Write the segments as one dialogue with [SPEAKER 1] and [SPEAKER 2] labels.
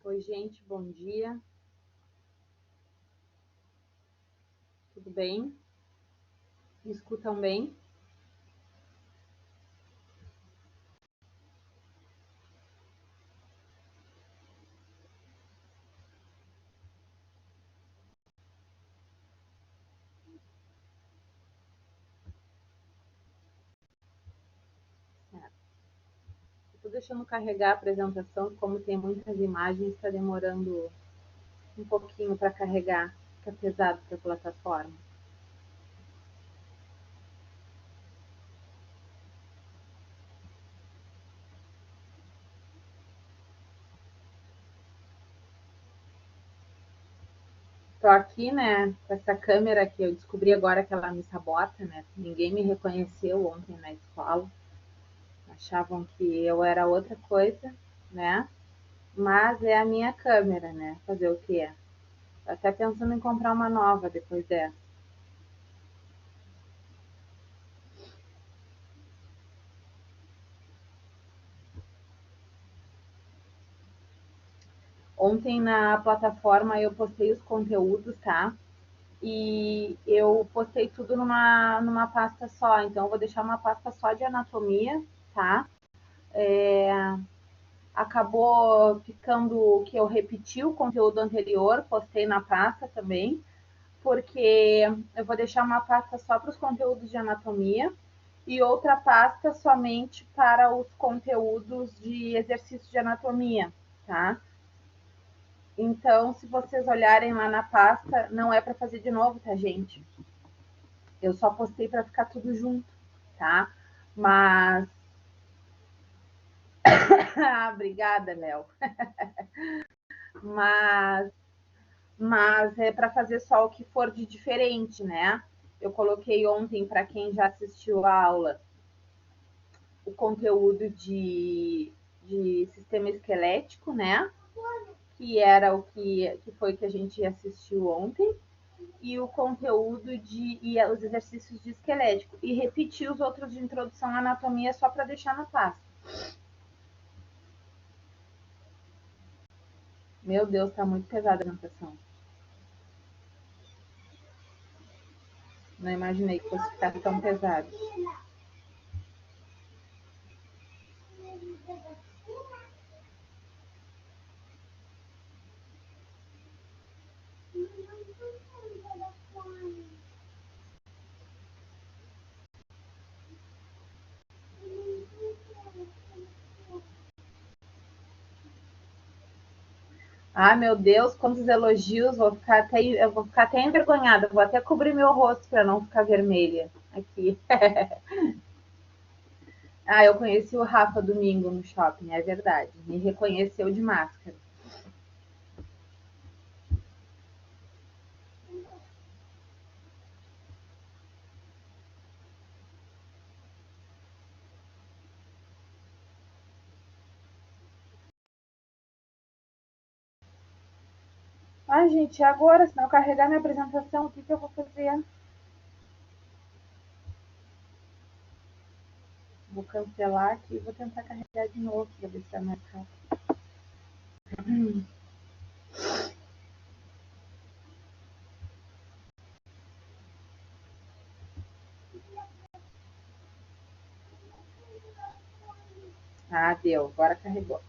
[SPEAKER 1] Oi, gente, bom dia. Tudo bem? Me escutam bem? Estou deixando carregar a apresentação, como tem muitas imagens, está demorando um pouquinho para carregar, fica pesado para a plataforma. Estou aqui, né, com essa câmera que eu descobri agora que ela me sabota, né? Ninguém me reconheceu ontem na escola. Achavam que eu era outra coisa, né? Mas é a minha câmera, né? Fazer o quê? Tô até pensando em comprar uma nova depois dessa. Ontem na plataforma eu postei os conteúdos, tá? E eu postei tudo numa pasta só. Então eu vou deixar uma pasta só de anatomia, tá? É, acabou ficando que eu repeti o conteúdo anterior, postei na pasta também, porque eu vou deixar uma pasta só para os conteúdos de anatomia e outra pasta somente para os conteúdos de exercício de anatomia, tá? Então, se vocês olharem lá na pasta, não é para fazer de novo, tá, gente? Eu só postei para ficar tudo junto, tá? Mas. Obrigada, Léo. mas, mas é para fazer só o que for de diferente, né? Eu coloquei ontem, para quem já assistiu a aula, o conteúdo de sistema esquelético, né? Que era o que foi que a gente assistiu ontem. E o conteúdo e os exercícios de esquelético. E repetir os outros de introdução à anatomia só para deixar na pasta. Meu Deus, tá muito pesada a apresentação. Não imaginei que fosse ficar tão pesado. Ah, meu Deus, quantos elogios, eu vou ficar até envergonhada, vou até cobrir meu rosto para não ficar vermelha aqui. Ah, eu conheci o Rafa domingo no shopping, é verdade. Me reconheceu de máscara. Ah, gente, agora, se não carregar minha apresentação, o que eu vou fazer? Vou cancelar aqui e vou tentar carregar de novo para ver se dá mais rápido. Ah, deu. Agora carregou.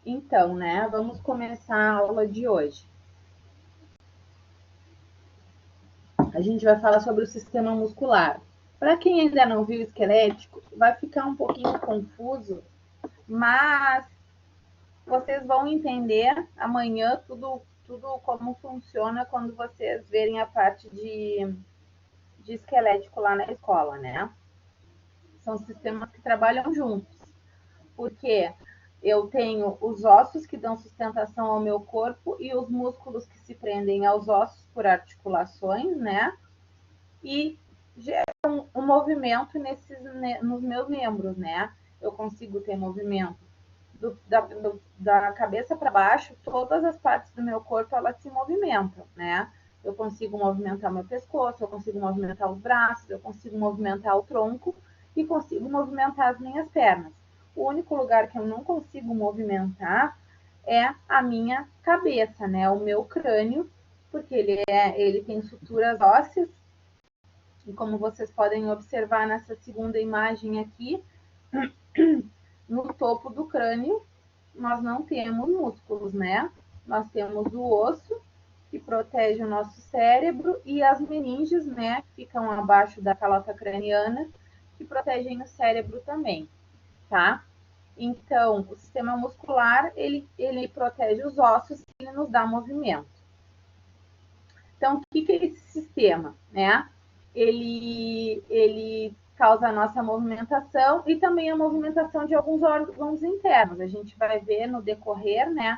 [SPEAKER 1] Então, né, vamos começar a aula de hoje. A gente vai falar sobre o sistema muscular. Para quem ainda não viu o esquelético, vai ficar um pouquinho confuso, mas vocês vão entender amanhã tudo como funciona quando vocês verem a parte de esquelético lá na escola, né? São sistemas que trabalham juntos. Por quê? Eu tenho os ossos que dão sustentação ao meu corpo e os músculos que se prendem aos ossos por articulações, né? E geram um movimento nos meus membros, né? Eu consigo ter movimento da cabeça para baixo, todas as partes do meu corpo elas se movimentam, né? Eu consigo movimentar meu pescoço, eu consigo movimentar os braços, eu consigo movimentar o tronco e consigo movimentar as minhas pernas. O único lugar que eu não consigo movimentar é a minha cabeça, né? O meu crânio, porque ele tem suturas ósseas. E como vocês podem observar nessa segunda imagem aqui, no topo do crânio, nós não temos músculos, né? Nós temos o osso, que protege o nosso cérebro, e as meninges, né, que ficam abaixo da calota craniana, que protegem o cérebro também, tá? Então, o sistema muscular, ele protege os ossos e ele nos dá movimento. Então, o que é esse sistema, né? Ele causa a nossa movimentação e também a movimentação de alguns órgãos internos. A gente vai ver no decorrer, né,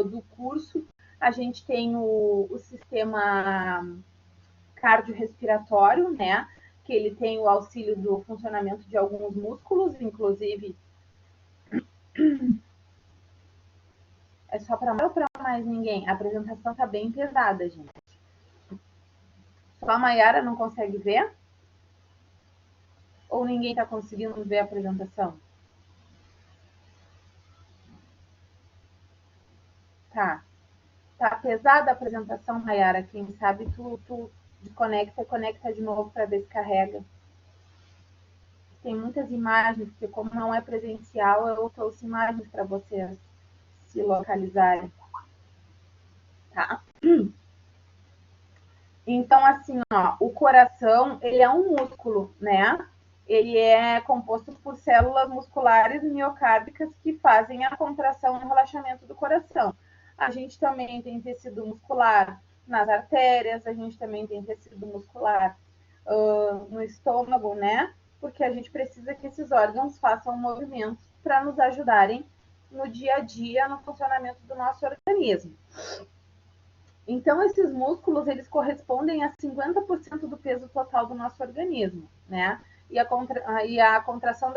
[SPEAKER 1] do curso, a gente tem o sistema cardiorrespiratório, né, que ele tem o auxílio do funcionamento de alguns músculos, inclusive é só para mais ninguém. A apresentação está bem pesada, gente. Só a Mayara não consegue ver? Ou ninguém está conseguindo ver a apresentação? Tá. Tá pesada a apresentação, Mayara. Quem sabe tu conecta de novo para ver se carrega. Tem muitas imagens, porque como não é presencial, eu trouxe imagens para vocês se localizarem. Tá? Então, assim, ó, o coração, ele é um músculo, né? Ele é composto por células musculares miocárdicas que fazem a contração e o relaxamento do coração. A gente também tem tecido muscular nas artérias, a gente também tem tecido muscular no estômago, né? Porque a gente precisa que esses órgãos façam movimentos para nos ajudarem no dia a dia, no funcionamento do nosso organismo. Então, esses músculos, eles correspondem a 50% do peso total do nosso organismo, né? E a contração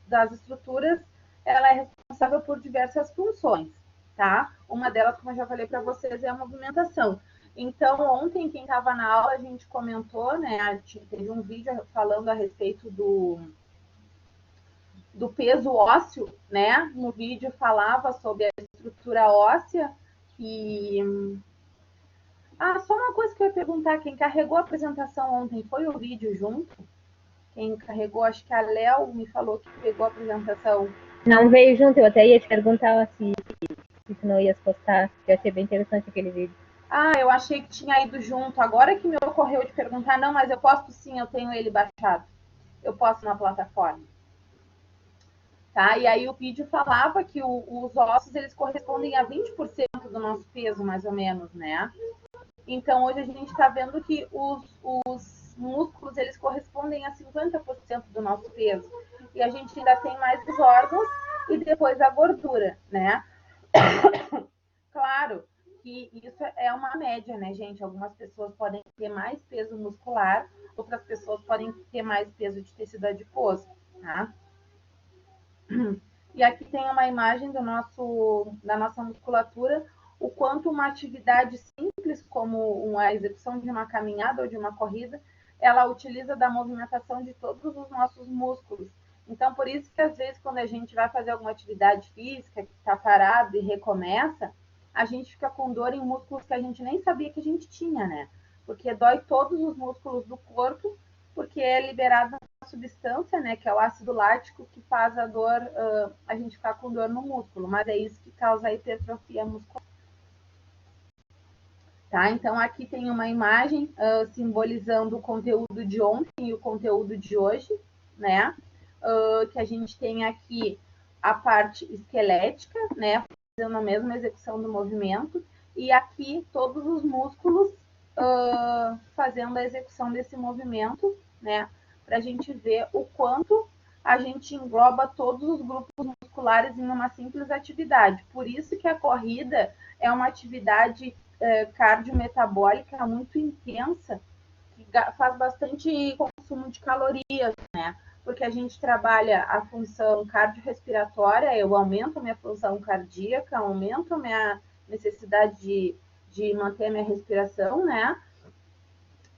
[SPEAKER 1] das estruturas, ela é responsável por diversas funções, tá? Uma delas, como eu já falei para vocês, é a movimentação. Então, ontem, quem estava na aula, a gente comentou, né? Teve um vídeo falando a respeito do peso ósseo, né? No vídeo falava sobre a estrutura óssea, que só uma coisa que eu ia perguntar, quem carregou a apresentação ontem foi o vídeo junto? Quem carregou, acho que a Léo me falou que pegou a apresentação.
[SPEAKER 2] Não veio junto, eu até ia te perguntar se tu não ias postar, eu achei bem interessante aquele vídeo.
[SPEAKER 1] Eu achei que tinha ido junto, agora que me ocorreu de perguntar, não, mas eu posto sim, eu tenho ele baixado. Eu posto na plataforma. Tá? E aí o vídeo falava que os ossos, eles correspondem a 20% do nosso peso, mais ou menos, né? Então, hoje a gente está vendo que os músculos, eles correspondem a 50% do nosso peso. E a gente ainda tem mais os órgãos e depois a gordura, né? Claro que isso é uma média, né, gente? Algumas pessoas podem ter mais peso muscular, outras pessoas podem ter mais peso de tecido adiposo, tá? E aqui tem uma imagem da nossa musculatura, o quanto uma atividade simples, como a execução de uma caminhada ou de uma corrida, ela utiliza da movimentação de todos os nossos músculos. Então, por isso que às vezes, quando a gente vai fazer alguma atividade física, que está parado e recomeça, a gente fica com dor em músculos que a gente nem sabia que a gente tinha, né? Porque dói todos os músculos do corpo, porque é liberada uma substância, né, que é o ácido lático, que faz a dor, a gente ficar com dor no músculo, mas é isso que causa a hipertrofia muscular. Tá? Então, aqui tem uma imagem simbolizando o conteúdo de ontem e o conteúdo de hoje, né? Que a gente tem aqui a parte esquelética, né? Fazendo a mesma execução do movimento, e aqui todos os músculos fazendo a execução desse movimento, né? Para a gente ver o quanto a gente engloba todos os grupos musculares em uma simples atividade. Por isso que a corrida é uma atividade cardiometabólica muito intensa, que faz bastante consumo de calorias, né? Porque a gente trabalha a função cardiorrespiratória, eu aumento a minha função cardíaca, aumento a minha necessidade de manter a minha respiração, né?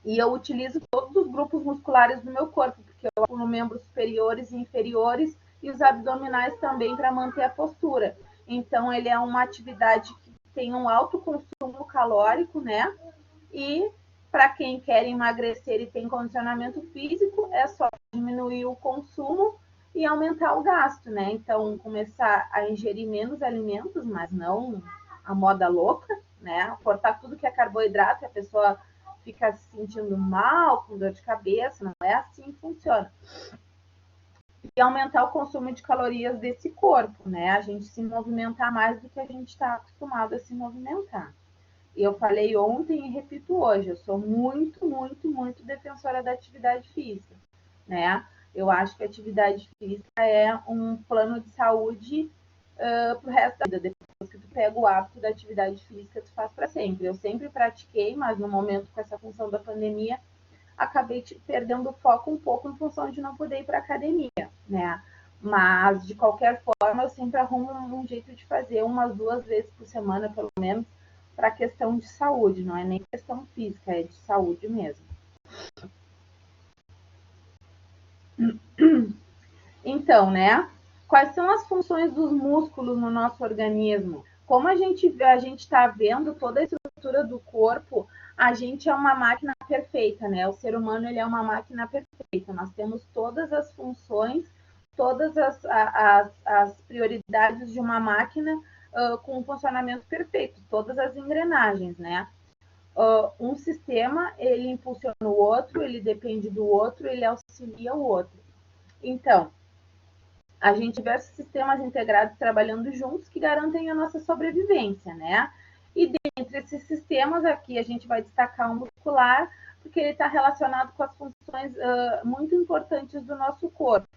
[SPEAKER 1] E eu utilizo todos os grupos musculares do meu corpo, porque eu atuo membros superiores e inferiores e os abdominais também para manter a postura. Então, ele é uma atividade que tem um alto consumo calórico, né? E para quem quer emagrecer e tem condicionamento físico, é só diminuir o consumo e aumentar o gasto, né? Então, começar a ingerir menos alimentos, mas não a moda louca, né? Cortar tudo que é carboidrato, a pessoa fica se sentindo mal, com dor de cabeça, não é assim que funciona. E aumentar o consumo de calorias desse corpo, né? A gente se movimentar mais do que a gente está acostumado a se movimentar. E eu falei ontem e repito hoje, eu sou muito, muito, muito defensora da atividade física, né? Eu acho que a atividade física é um plano de saúde para o resto da vida. Depois que tu pega o hábito da atividade física, tu faz para sempre. Eu sempre pratiquei, mas no momento com essa função da pandemia, acabei perdendo o foco um pouco em função de não poder ir para academia, né? Mas, de qualquer forma, eu sempre arrumo um jeito de fazer umas 2 vezes por semana, pelo menos, para questão de saúde, não é nem questão física, é de saúde mesmo. Então, né? Quais são as funções dos músculos no nosso organismo? Como a gente está vendo toda a estrutura do corpo, a gente é uma máquina perfeita, né? O ser humano ele é uma máquina perfeita. Nós temos todas as funções, todas as prioridades de uma máquina com um funcionamento perfeito, todas as engrenagens, né? Um sistema, ele impulsiona o outro, ele depende do outro, ele auxilia o outro. Então, a gente tem diversos sistemas integrados trabalhando juntos que garantem a nossa sobrevivência, né? E dentre esses sistemas aqui a gente vai destacar o muscular, porque ele está relacionado com as funções muito importantes do nosso corpo.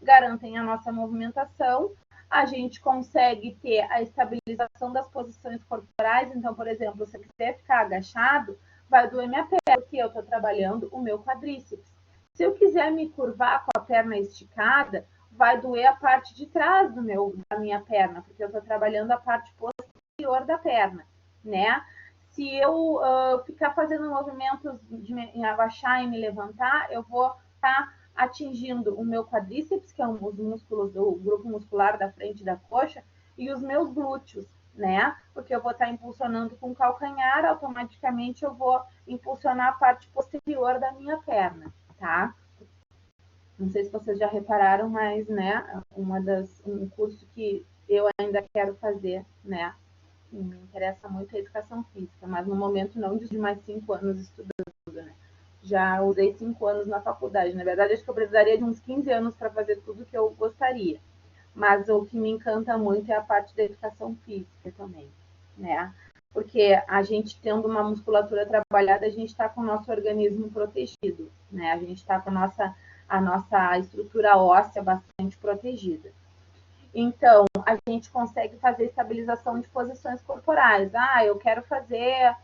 [SPEAKER 1] Garantem a nossa movimentação, a gente consegue ter a estabilização das posições corporais. Então, por exemplo, se eu quiser ficar agachado, vai doer minha perna, porque eu estou trabalhando o meu quadríceps. Se eu quiser me curvar com a perna esticada, vai doer a parte de trás da minha perna, porque eu estou trabalhando a parte posterior da perna, né? Se eu ficar fazendo movimentos de me abaixar e me levantar, eu vou estar atingindo o meu quadríceps, que é um dos músculos do grupo muscular da frente da coxa, e os meus glúteos, né? Porque eu vou estar impulsionando com o calcanhar, automaticamente eu vou impulsionar a parte posterior da minha perna, tá? Não sei se vocês já repararam, mas, né, um curso que eu ainda quero fazer, né, me interessa muito a educação física, mas no momento não de mais 5 anos estudando, né. Já usei 5 anos na faculdade. Na verdade, acho que eu precisaria de uns 15 anos para fazer tudo que eu gostaria. Mas o que me encanta muito é a parte da educação física também, né? Porque a gente tendo uma musculatura trabalhada, a gente está com o nosso organismo protegido, né? A gente está com a nossa estrutura óssea bastante protegida. Então, a gente consegue fazer estabilização de posições corporais. Ah, eu quero fazer.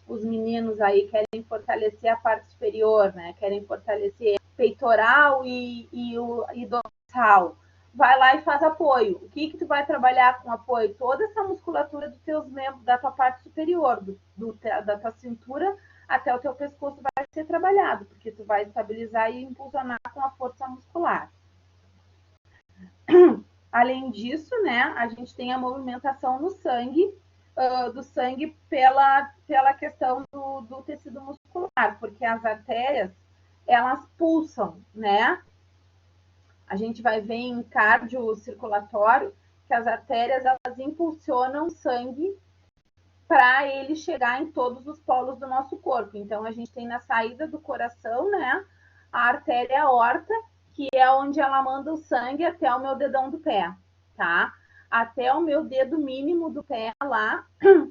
[SPEAKER 1] Os meninos aí querem fortalecer a parte superior, né? Querem fortalecer peitoral e dorsal. Vai lá e faz apoio. O que tu vai trabalhar com apoio? Toda essa musculatura dos teus membros, da tua parte superior, da tua cintura até o teu pescoço vai ser trabalhado, porque tu vai estabilizar e impulsionar com a força muscular. Além disso, né, a gente tem a movimentação no sangue, do sangue pela questão do tecido muscular, porque as artérias, elas pulsam, né? A gente vai ver em cardio circulatório que as artérias, elas impulsionam o sangue para ele chegar em todos os polos do nosso corpo. Então, a gente tem na saída do coração, né, a artéria aorta, que é onde ela manda o sangue até o meu dedão do pé, tá? Até o meu dedo mínimo do pé lá,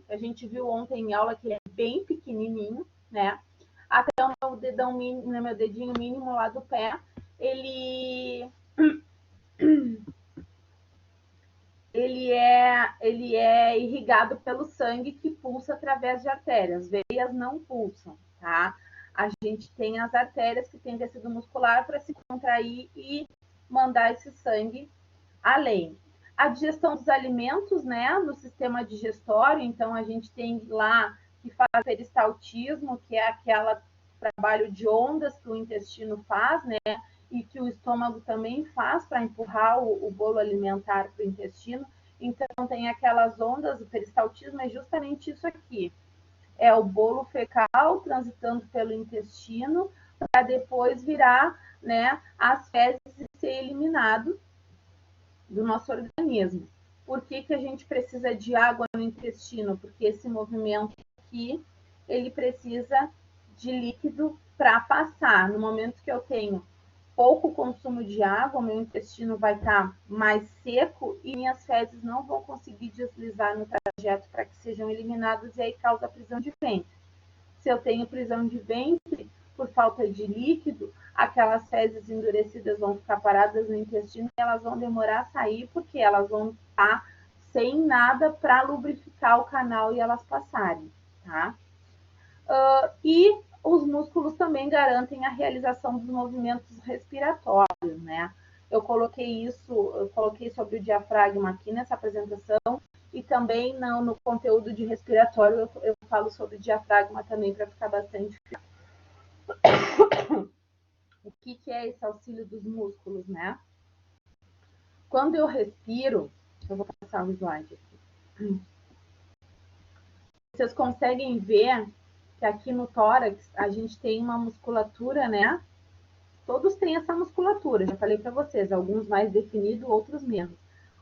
[SPEAKER 1] a gente viu ontem em aula que ele é bem pequenininho, né? Até o meu dedinho mínimo lá do pé, ele é irrigado pelo sangue que pulsa através de artérias. Veias não pulsam, tá? A gente tem as artérias que tem tecido muscular para se contrair e mandar esse sangue além. A digestão dos alimentos, né, no sistema digestório, então a gente tem lá que faz peristaltismo, que é aquele trabalho de ondas que o intestino faz, né, e que o estômago também faz para empurrar o bolo alimentar para o intestino. Então tem aquelas ondas, o peristaltismo é justamente isso aqui. É o bolo fecal transitando pelo intestino para depois virar, né, as fezes e ser eliminado do nosso organismo. Por que a gente precisa de água no intestino? Porque esse movimento aqui, ele precisa de líquido para passar. No momento que eu tenho pouco consumo de água, meu intestino vai estar mais seco e minhas fezes não vão conseguir deslizar no trajeto para que sejam eliminadas e aí causa prisão de ventre. Se eu tenho prisão de ventre por falta de líquido, aquelas fezes endurecidas vão ficar paradas no intestino e elas vão demorar a sair porque elas vão estar sem nada para lubrificar o canal e elas passarem, tá? E os músculos também garantem a realização dos movimentos respiratórios, né? Eu coloquei sobre o diafragma aqui nessa apresentação e também no conteúdo de respiratório eu falo sobre o diafragma também para ficar bastante. O que é esse auxílio dos músculos, né? Quando eu respiro, eu vou passar o slide aqui. Vocês conseguem ver que aqui no tórax a gente tem uma musculatura, né? Todos têm essa musculatura, já falei para vocês, alguns mais definidos, outros menos.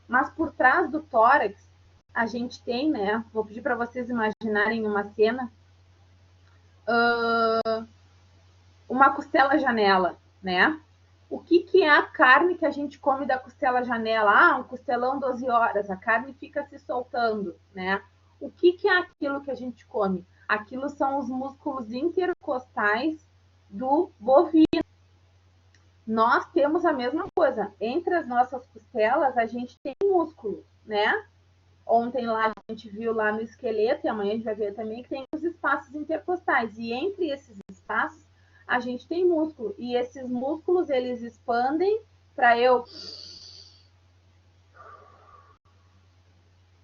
[SPEAKER 1] Mas por trás do tórax, a gente tem, né? Vou pedir para vocês imaginarem uma cena, uma costela-janela, né? O que é a carne que a gente come da costela-janela? Ah, um costelão 12 horas, a carne fica se soltando, né? O que é aquilo que a gente come? Aquilo são os músculos intercostais do bovino. Nós temos a mesma coisa. Entre as nossas costelas, a gente tem músculo, né? Ontem lá a gente viu lá no esqueleto, e amanhã a gente vai ver também que tem os espaços intercostais. E entre esses espaços, a gente tem músculo. E esses músculos, eles expandem para eu...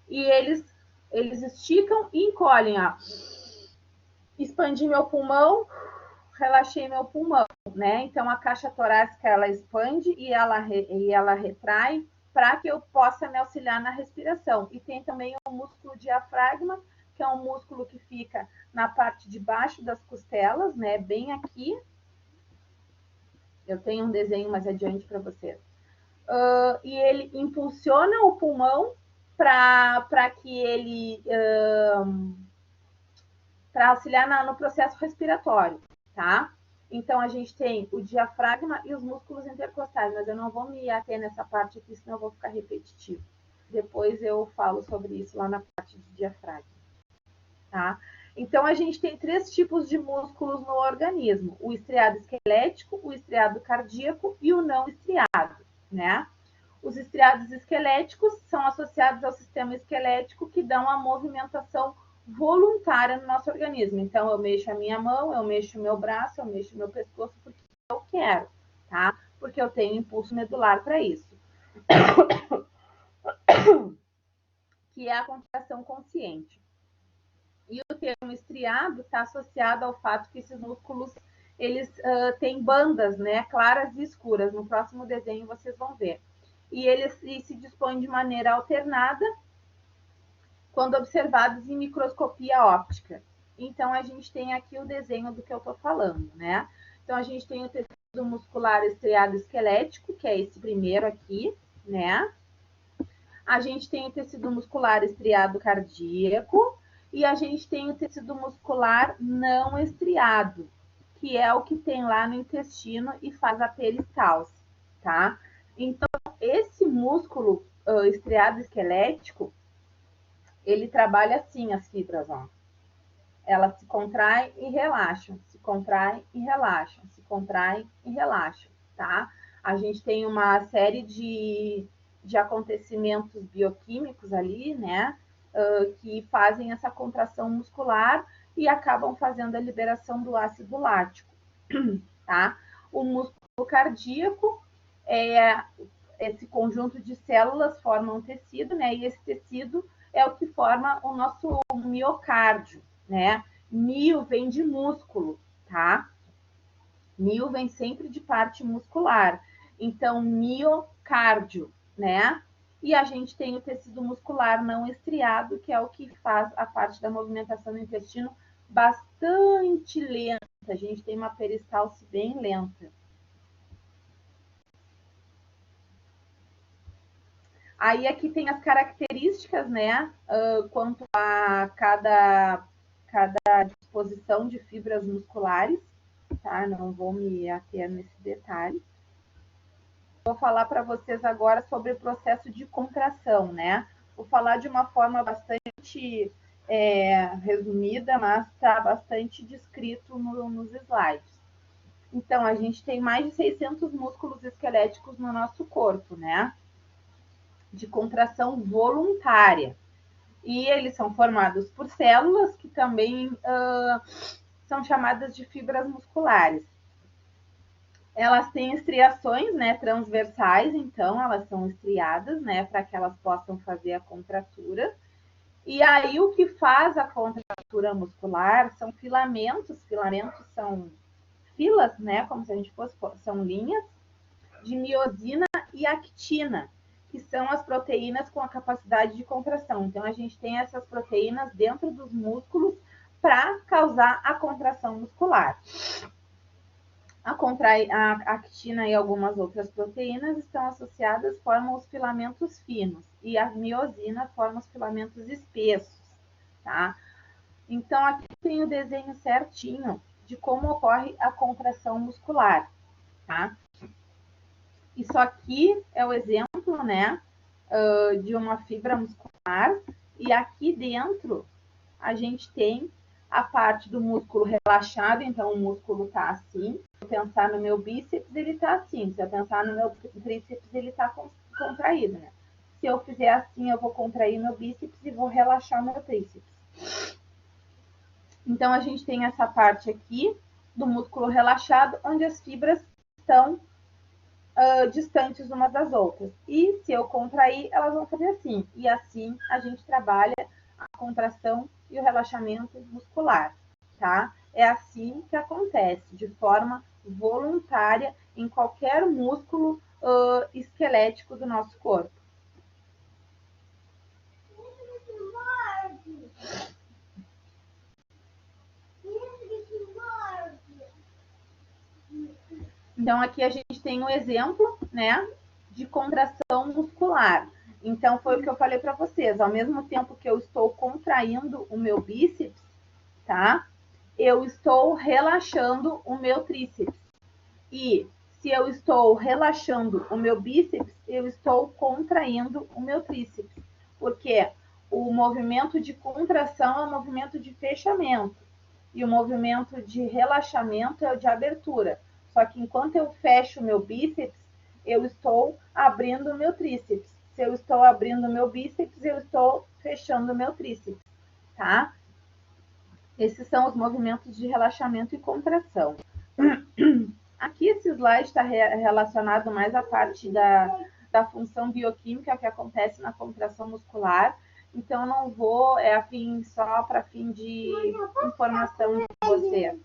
[SPEAKER 1] E eles esticam e encolhem, ó. Expandi meu pulmão, relaxei meu pulmão, né? Então a caixa torácica ela expande e ela retrai para que eu possa me auxiliar na respiração. E tem também o músculo diafragma, que é um músculo que fica na parte de baixo das costelas, né? Bem aqui. Eu tenho um desenho mais adiante para vocês. E ele impulsiona o pulmão para que ele para auxiliar no processo respiratório, tá? Então, a gente tem o diafragma e os músculos intercostais, mas eu não vou me ater nessa parte aqui, senão eu vou ficar repetitivo. Depois eu falo sobre isso lá na parte de diafragma, tá? Então, a gente tem 3 tipos de músculos no organismo: o estriado esquelético, o estriado cardíaco e o não estriado, né? Os estriados esqueléticos são associados ao sistema esquelético que dão a movimentação voluntária no nosso organismo. Então, eu mexo a minha mão, eu mexo o meu braço, eu mexo o meu pescoço porque eu quero, tá? Porque eu tenho impulso medular para isso. Que é a contração consciente. E o termo estriado está associado ao fato que esses músculos eles têm bandas, né, claras e escuras. No próximo desenho vocês vão ver. E eles se dispõem de maneira alternada quando observados em microscopia óptica. Então, a gente tem aqui o desenho do que eu estou falando, né? Então, a gente tem o tecido muscular estriado esquelético, que é esse primeiro aqui, né? A gente tem o tecido muscular estriado cardíaco e a gente tem o tecido muscular não estriado, que é o que tem lá no intestino e faz a peristalse, tá? Então, esse músculo estriado esquelético, ele trabalha assim as fibras, ó. Elas se contraem e relaxam, se contraem e relaxam, se contraem e relaxam, tá? A gente tem uma série de acontecimentos bioquímicos ali, né, que fazem essa contração muscular e acabam fazendo a liberação do ácido lático, tá? O músculo cardíaco é esse conjunto de células forma um tecido, né? E esse tecido é o que forma o nosso miocárdio, né? Mio vem de músculo, tá? Mio vem sempre de parte muscular. Então, miocárdio, né? E a gente tem o tecido muscular não estriado, que é o que faz a parte da movimentação do intestino bastante lenta. A gente tem uma peristalse bem lenta. Aí aqui tem as características, né? Quanto a cada disposição de fibras musculares, tá? Não vou me ater nesse detalhe. Vou falar para vocês agora sobre o processo de contração, né? Vou falar de uma forma bastante resumida, mas está bastante descrito nos slides. Então, a gente tem mais de 600 músculos esqueléticos no nosso corpo, né? De contração voluntária. E eles são formados por células que também são chamadas de fibras musculares. Elas têm estriações, né, transversais, então elas são estriadas, né, para que elas possam fazer a contratura. E aí o que faz a contratura muscular são filamentos. Filamentos são filas, né, como se a gente fosse, são linhas de miosina e actina, que são as proteínas com a capacidade de contração. Então, a gente tem essas proteínas dentro dos músculos para causar a contração muscular. A actina e algumas outras proteínas estão associadas, formam os filamentos finos, e a miosina forma os filamentos espessos, tá? Então, aqui tem o desenho certinho de como ocorre a contração muscular, tá? Isso aqui é o exemplo, né, de uma fibra muscular, e aqui dentro a gente tem a parte do músculo relaxado, então o músculo está assim. Se eu pensar no meu bíceps, ele está assim. Se eu pensar no meu tríceps, ele está contraído, né? Se eu fizer assim, eu vou contrair meu bíceps e vou relaxar meu tríceps. Então, a gente tem essa parte aqui do músculo relaxado, onde as fibras estão distantes umas das outras. E se eu contrair, elas vão fazer assim. E assim a gente trabalha a contração e o relaxamento muscular, tá? É assim que acontece, de forma voluntária, em qualquer músculo esquelético do nosso corpo. Então, aqui a gente tem um exemplo, né, de contração muscular. Então, foi o que eu falei para vocês. Ao mesmo tempo que eu estou contraindo o meu bíceps, tá? Eu estou relaxando o meu tríceps. E se eu estou relaxando o meu bíceps, eu estou contraindo o meu tríceps. Porque o movimento de contração é um movimento de fechamento. E o movimento de relaxamento é o de abertura. Só que enquanto eu fecho o meu bíceps, eu estou abrindo o meu tríceps. Se eu estou abrindo o meu bíceps, eu estou fechando o meu tríceps, tá? Esses são os movimentos de relaxamento e contração. Aqui esse slide está relacionado mais à parte da função bioquímica que acontece na contração muscular. Então, eu não vou, só para fim de informação de vocês.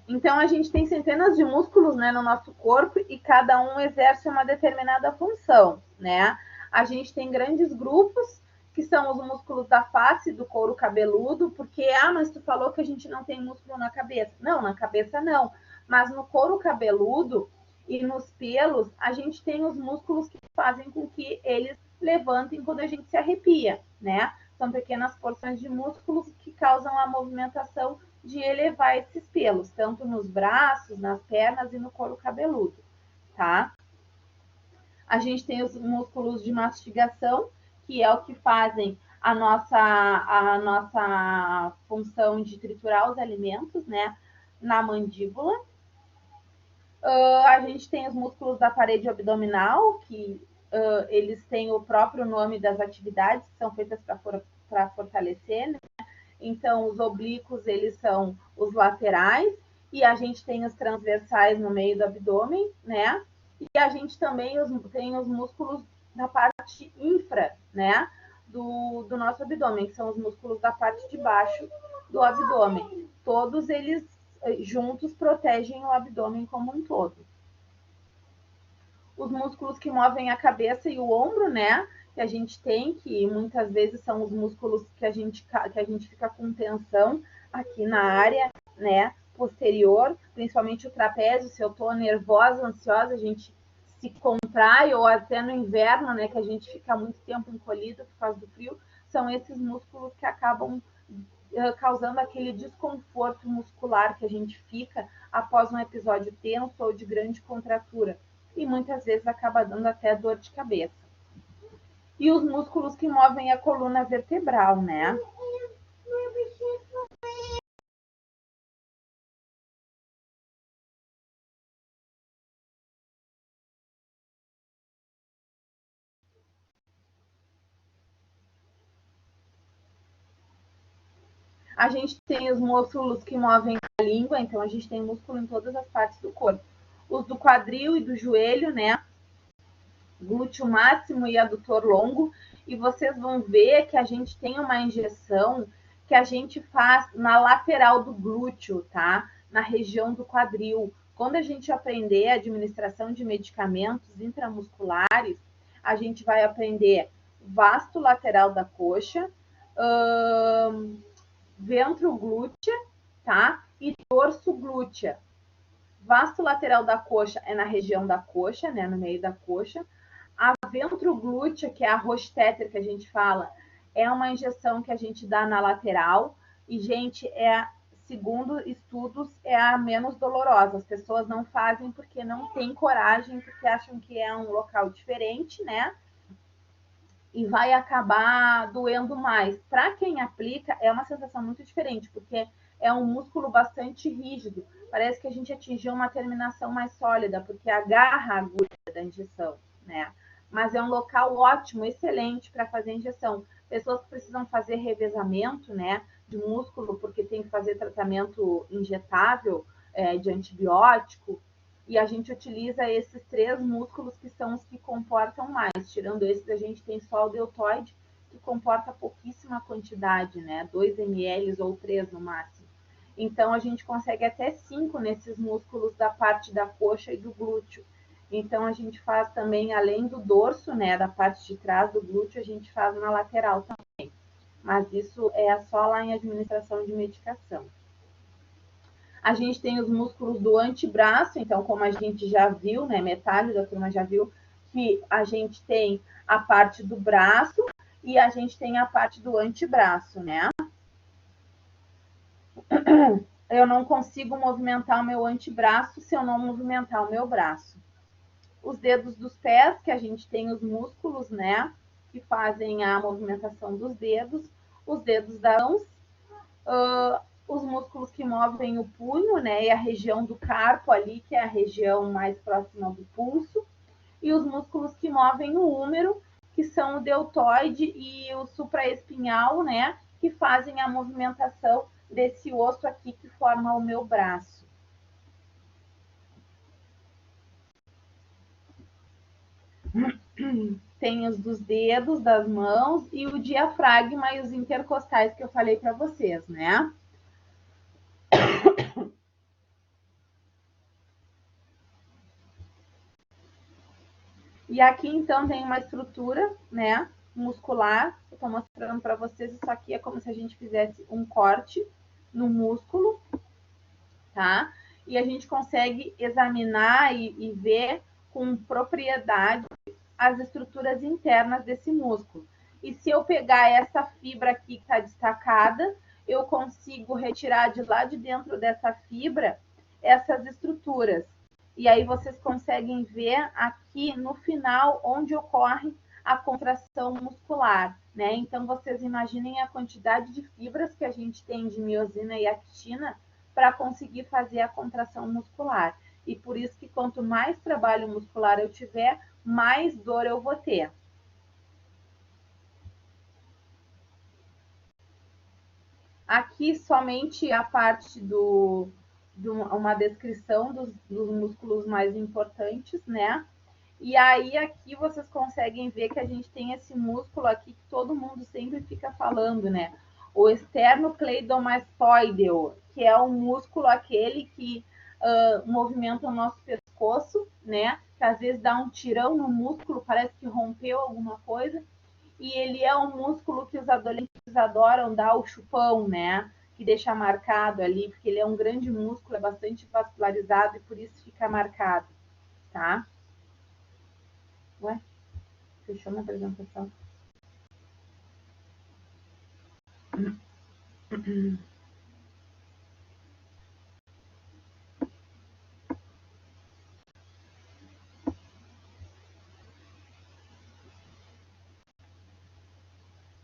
[SPEAKER 1] Então, a gente tem centenas de músculos, né, no nosso corpo e cada um exerce uma determinada função, né? A gente tem grandes grupos, que são os músculos da face, do couro cabeludo, porque, mas tu falou que a gente não tem músculo na cabeça. Não, na cabeça não. Mas no couro cabeludo e nos pelos, a gente tem os músculos que fazem com que eles levantem quando a gente se arrepia, né? São pequenas porções de músculos que causam a movimentação de elevar esses pelos, tanto nos braços, nas pernas e no couro cabeludo, tá? A gente tem os músculos de mastigação, que é o que fazem a nossa função de triturar os alimentos, né, na mandíbula. A gente tem os músculos da parede abdominal, que eles têm o próprio nome das atividades que são feitas para fortalecer, né? Então, os oblíquos, eles são os laterais, e a gente tem os transversais no meio do abdômen, né? E a gente também tem os músculos da parte infra, né? Do nosso abdômen, que são os músculos da parte de baixo do abdômen. Todos eles juntos protegem o abdômen como um todo. Os músculos que movem a cabeça e o ombro, né? Que a gente tem, que muitas vezes são os músculos que a gente fica com tensão aqui na área, né? Posterior, principalmente o trapézio. Se eu tô nervosa, ansiosa, a gente se contrai, ou até no inverno, né? Que a gente fica muito tempo encolhido por causa do frio. São esses músculos que acabam causando aquele desconforto muscular que a gente fica após um episódio tenso ou de grande contratura. E muitas vezes acaba dando até dor de cabeça. E os músculos que movem a coluna vertebral, né? A gente tem os músculos que movem a língua, então a gente tem músculo em todas as partes do corpo. Os do quadril e do joelho, né? Glúteo máximo e adutor longo. E vocês vão ver que a gente tem uma injeção que a gente faz na lateral do glúteo, tá? Na região do quadril. Quando a gente aprender a administração de medicamentos intramusculares, a gente vai aprender vasto lateral da coxa, ventro glútea, tá? E dorso glútea. Vasto lateral da coxa é na região da coxa, né? No meio da coxa. A ventroglútea, que é a rosteter que a gente fala, é uma injeção que a gente dá na lateral. E, gente, segundo estudos, é a menos dolorosa. As pessoas não fazem porque não têm coragem, porque acham que é um local diferente, né? E vai acabar doendo mais. Para quem aplica, é uma sensação muito diferente, porque é um músculo bastante rígido. Parece que a gente atingiu uma terminação mais sólida, porque agarra a agulha da injeção, né? Mas é um local ótimo, excelente para fazer injeção. Pessoas que precisam fazer revezamento, né, de músculo, porque tem que fazer tratamento injetável, de antibiótico, e a gente utiliza esses 3 músculos que são os que comportam mais. Tirando esses, a gente tem só o deltoide, que comporta pouquíssima quantidade, né? 2 ml ou 3 no máximo. Então, a gente consegue até 5 nesses músculos da parte da coxa e do glúteo. Então, a gente faz também, além do dorso, né, da parte de trás do glúteo, a gente faz na lateral também. Mas isso é só lá em administração de medicação. A gente tem os músculos do antebraço, então, como a gente já viu, né, metade da turma já viu, que a gente tem a parte do braço e a gente tem a parte do antebraço, né? Eu não consigo movimentar o meu antebraço se eu não movimentar o meu braço. Os dedos dos pés, que a gente tem os músculos, né, que fazem a movimentação dos dedos. Os dedos das mãos, os músculos que movem o punho, né, e a região do carpo ali, que é a região mais próxima do pulso, e os músculos que movem o úmero, que são o deltoide e o supraespinhal, né, que fazem a movimentação desse osso aqui que forma o meu braço. Tem os dos dedos, das mãos e o diafragma e os intercostais que eu falei para vocês, né? E aqui, então, tem uma estrutura, né, muscular. Eu estou mostrando para vocês, isso aqui é como se a gente fizesse um corte no músculo, tá? E a gente consegue examinar e ver com propriedade as estruturas internas desse músculo. E se eu pegar essa fibra aqui que está destacada, eu consigo retirar de lá de dentro dessa fibra essas estruturas. E aí vocês conseguem ver aqui no final onde ocorre a contração muscular, né? Então, vocês imaginem a quantidade de fibras que a gente tem de miosina e actina para conseguir fazer a contração muscular. E por isso que quanto mais trabalho muscular eu tiver, mais dor eu vou ter. Aqui somente a parte uma descrição dos músculos mais importantes, né? E aí aqui vocês conseguem ver que a gente tem esse músculo aqui que todo mundo sempre fica falando, né? O esternocleidomastoideo, que é o músculo aquele que movimenta o nosso pescoço, né? Que às vezes dá um tirão no músculo, parece que rompeu alguma coisa. E ele é um músculo que os adolescentes adoram dar o chupão, né? Que deixa marcado ali, porque ele é um grande músculo, é bastante vascularizado e por isso fica marcado, tá? Ué, fechou minha apresentação?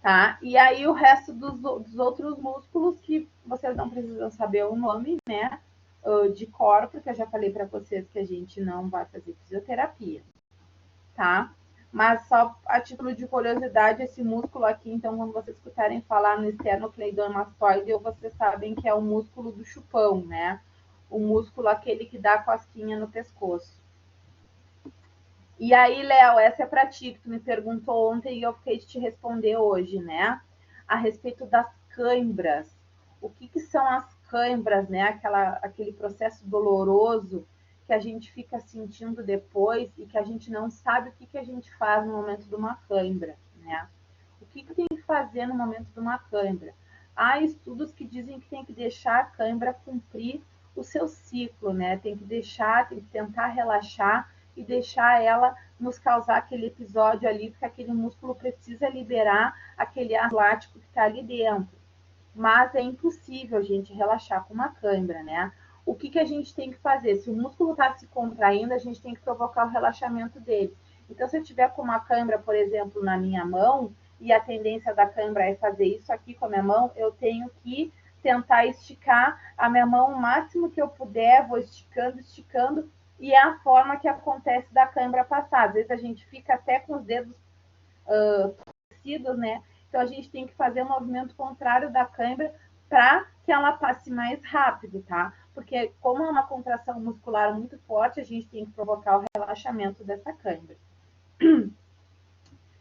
[SPEAKER 1] Tá? E aí o resto dos outros músculos que vocês não precisam saber o nome, né? De cor, porque eu já falei para vocês que a gente não vai fazer fisioterapia, tá? Mas só a título de curiosidade, esse músculo aqui, então, quando vocês escutarem falar no esternocleidomastoide, vocês sabem que é o músculo do chupão, né? O músculo aquele que dá cosquinha no pescoço. E aí, Léo, essa é para ti, que tu me perguntou ontem e eu fiquei de te responder hoje, né? A respeito das cãibras. O que são as cãibras, né? Aquele processo doloroso que a gente fica sentindo depois e que a gente não sabe o que a gente faz no momento de uma cãibra, né? O que tem que fazer no momento de uma cãibra? Há estudos que dizem que tem que deixar a cãibra cumprir o seu ciclo, né? Tem que deixar, tem que tentar relaxar e deixar ela nos causar aquele episódio ali, porque aquele músculo precisa liberar aquele ácido lático que está ali dentro. Mas é impossível a gente relaxar com uma cãibra, né? O que a gente tem que fazer? Se o músculo está se contraindo, a gente tem que provocar o relaxamento dele. Então, se eu tiver com uma cãibra, por exemplo, na minha mão, e a tendência da cãibra é fazer isso aqui com a minha mão, eu tenho que tentar esticar a minha mão o máximo que eu puder, vou esticando, esticando, e é a forma que acontece da cãibra passar. Às vezes a gente fica até com os dedos torcidos, né? Então a gente tem que fazer o movimento contrário da cãibra para que ela passe mais rápido, tá? Porque como é uma contração muscular muito forte, a gente tem que provocar o relaxamento dessa cãibra.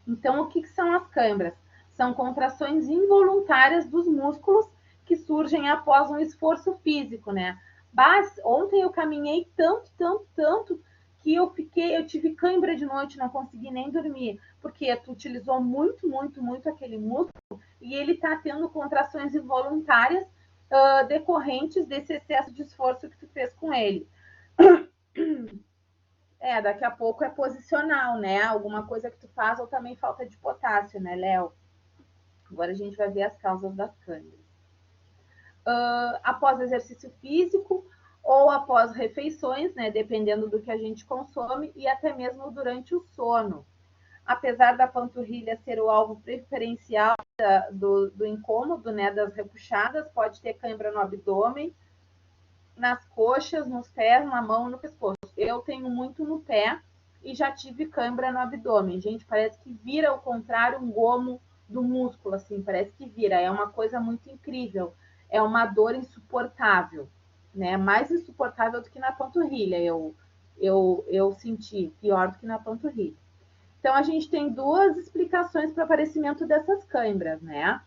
[SPEAKER 1] Então, o que são as cãibras? São contrações involuntárias dos músculos que surgem após um esforço físico, né? Mas ontem eu caminhei tanto que eu tive cãibra de noite, não consegui nem dormir, porque tu utilizou muito aquele músculo e ele está tendo contrações involuntárias decorrentes desse excesso de esforço que tu fez com ele. Daqui a pouco é posicional, né? Alguma coisa que tu faz ou também falta de potássio, né, Léo? Agora a gente vai ver as causas das câimbras. Após exercício físico ou após refeições, né? Dependendo do que a gente consome e até mesmo durante o sono. Apesar da panturrilha ser o alvo preferencial do incômodo, né? Das repuxadas, pode ter cãibra no abdômen, nas coxas, nos pés, na mão, no pescoço. Eu tenho muito no pé e já tive cãibra no abdômen. Gente, parece que vira ao contrário um gomo do músculo, assim, parece que vira. É uma coisa muito incrível. É uma dor insuportável, né? Mais insuportável do que na panturrilha. Eu senti pior do que na panturrilha. Então, a gente tem duas explicações para o aparecimento dessas cãibras, né?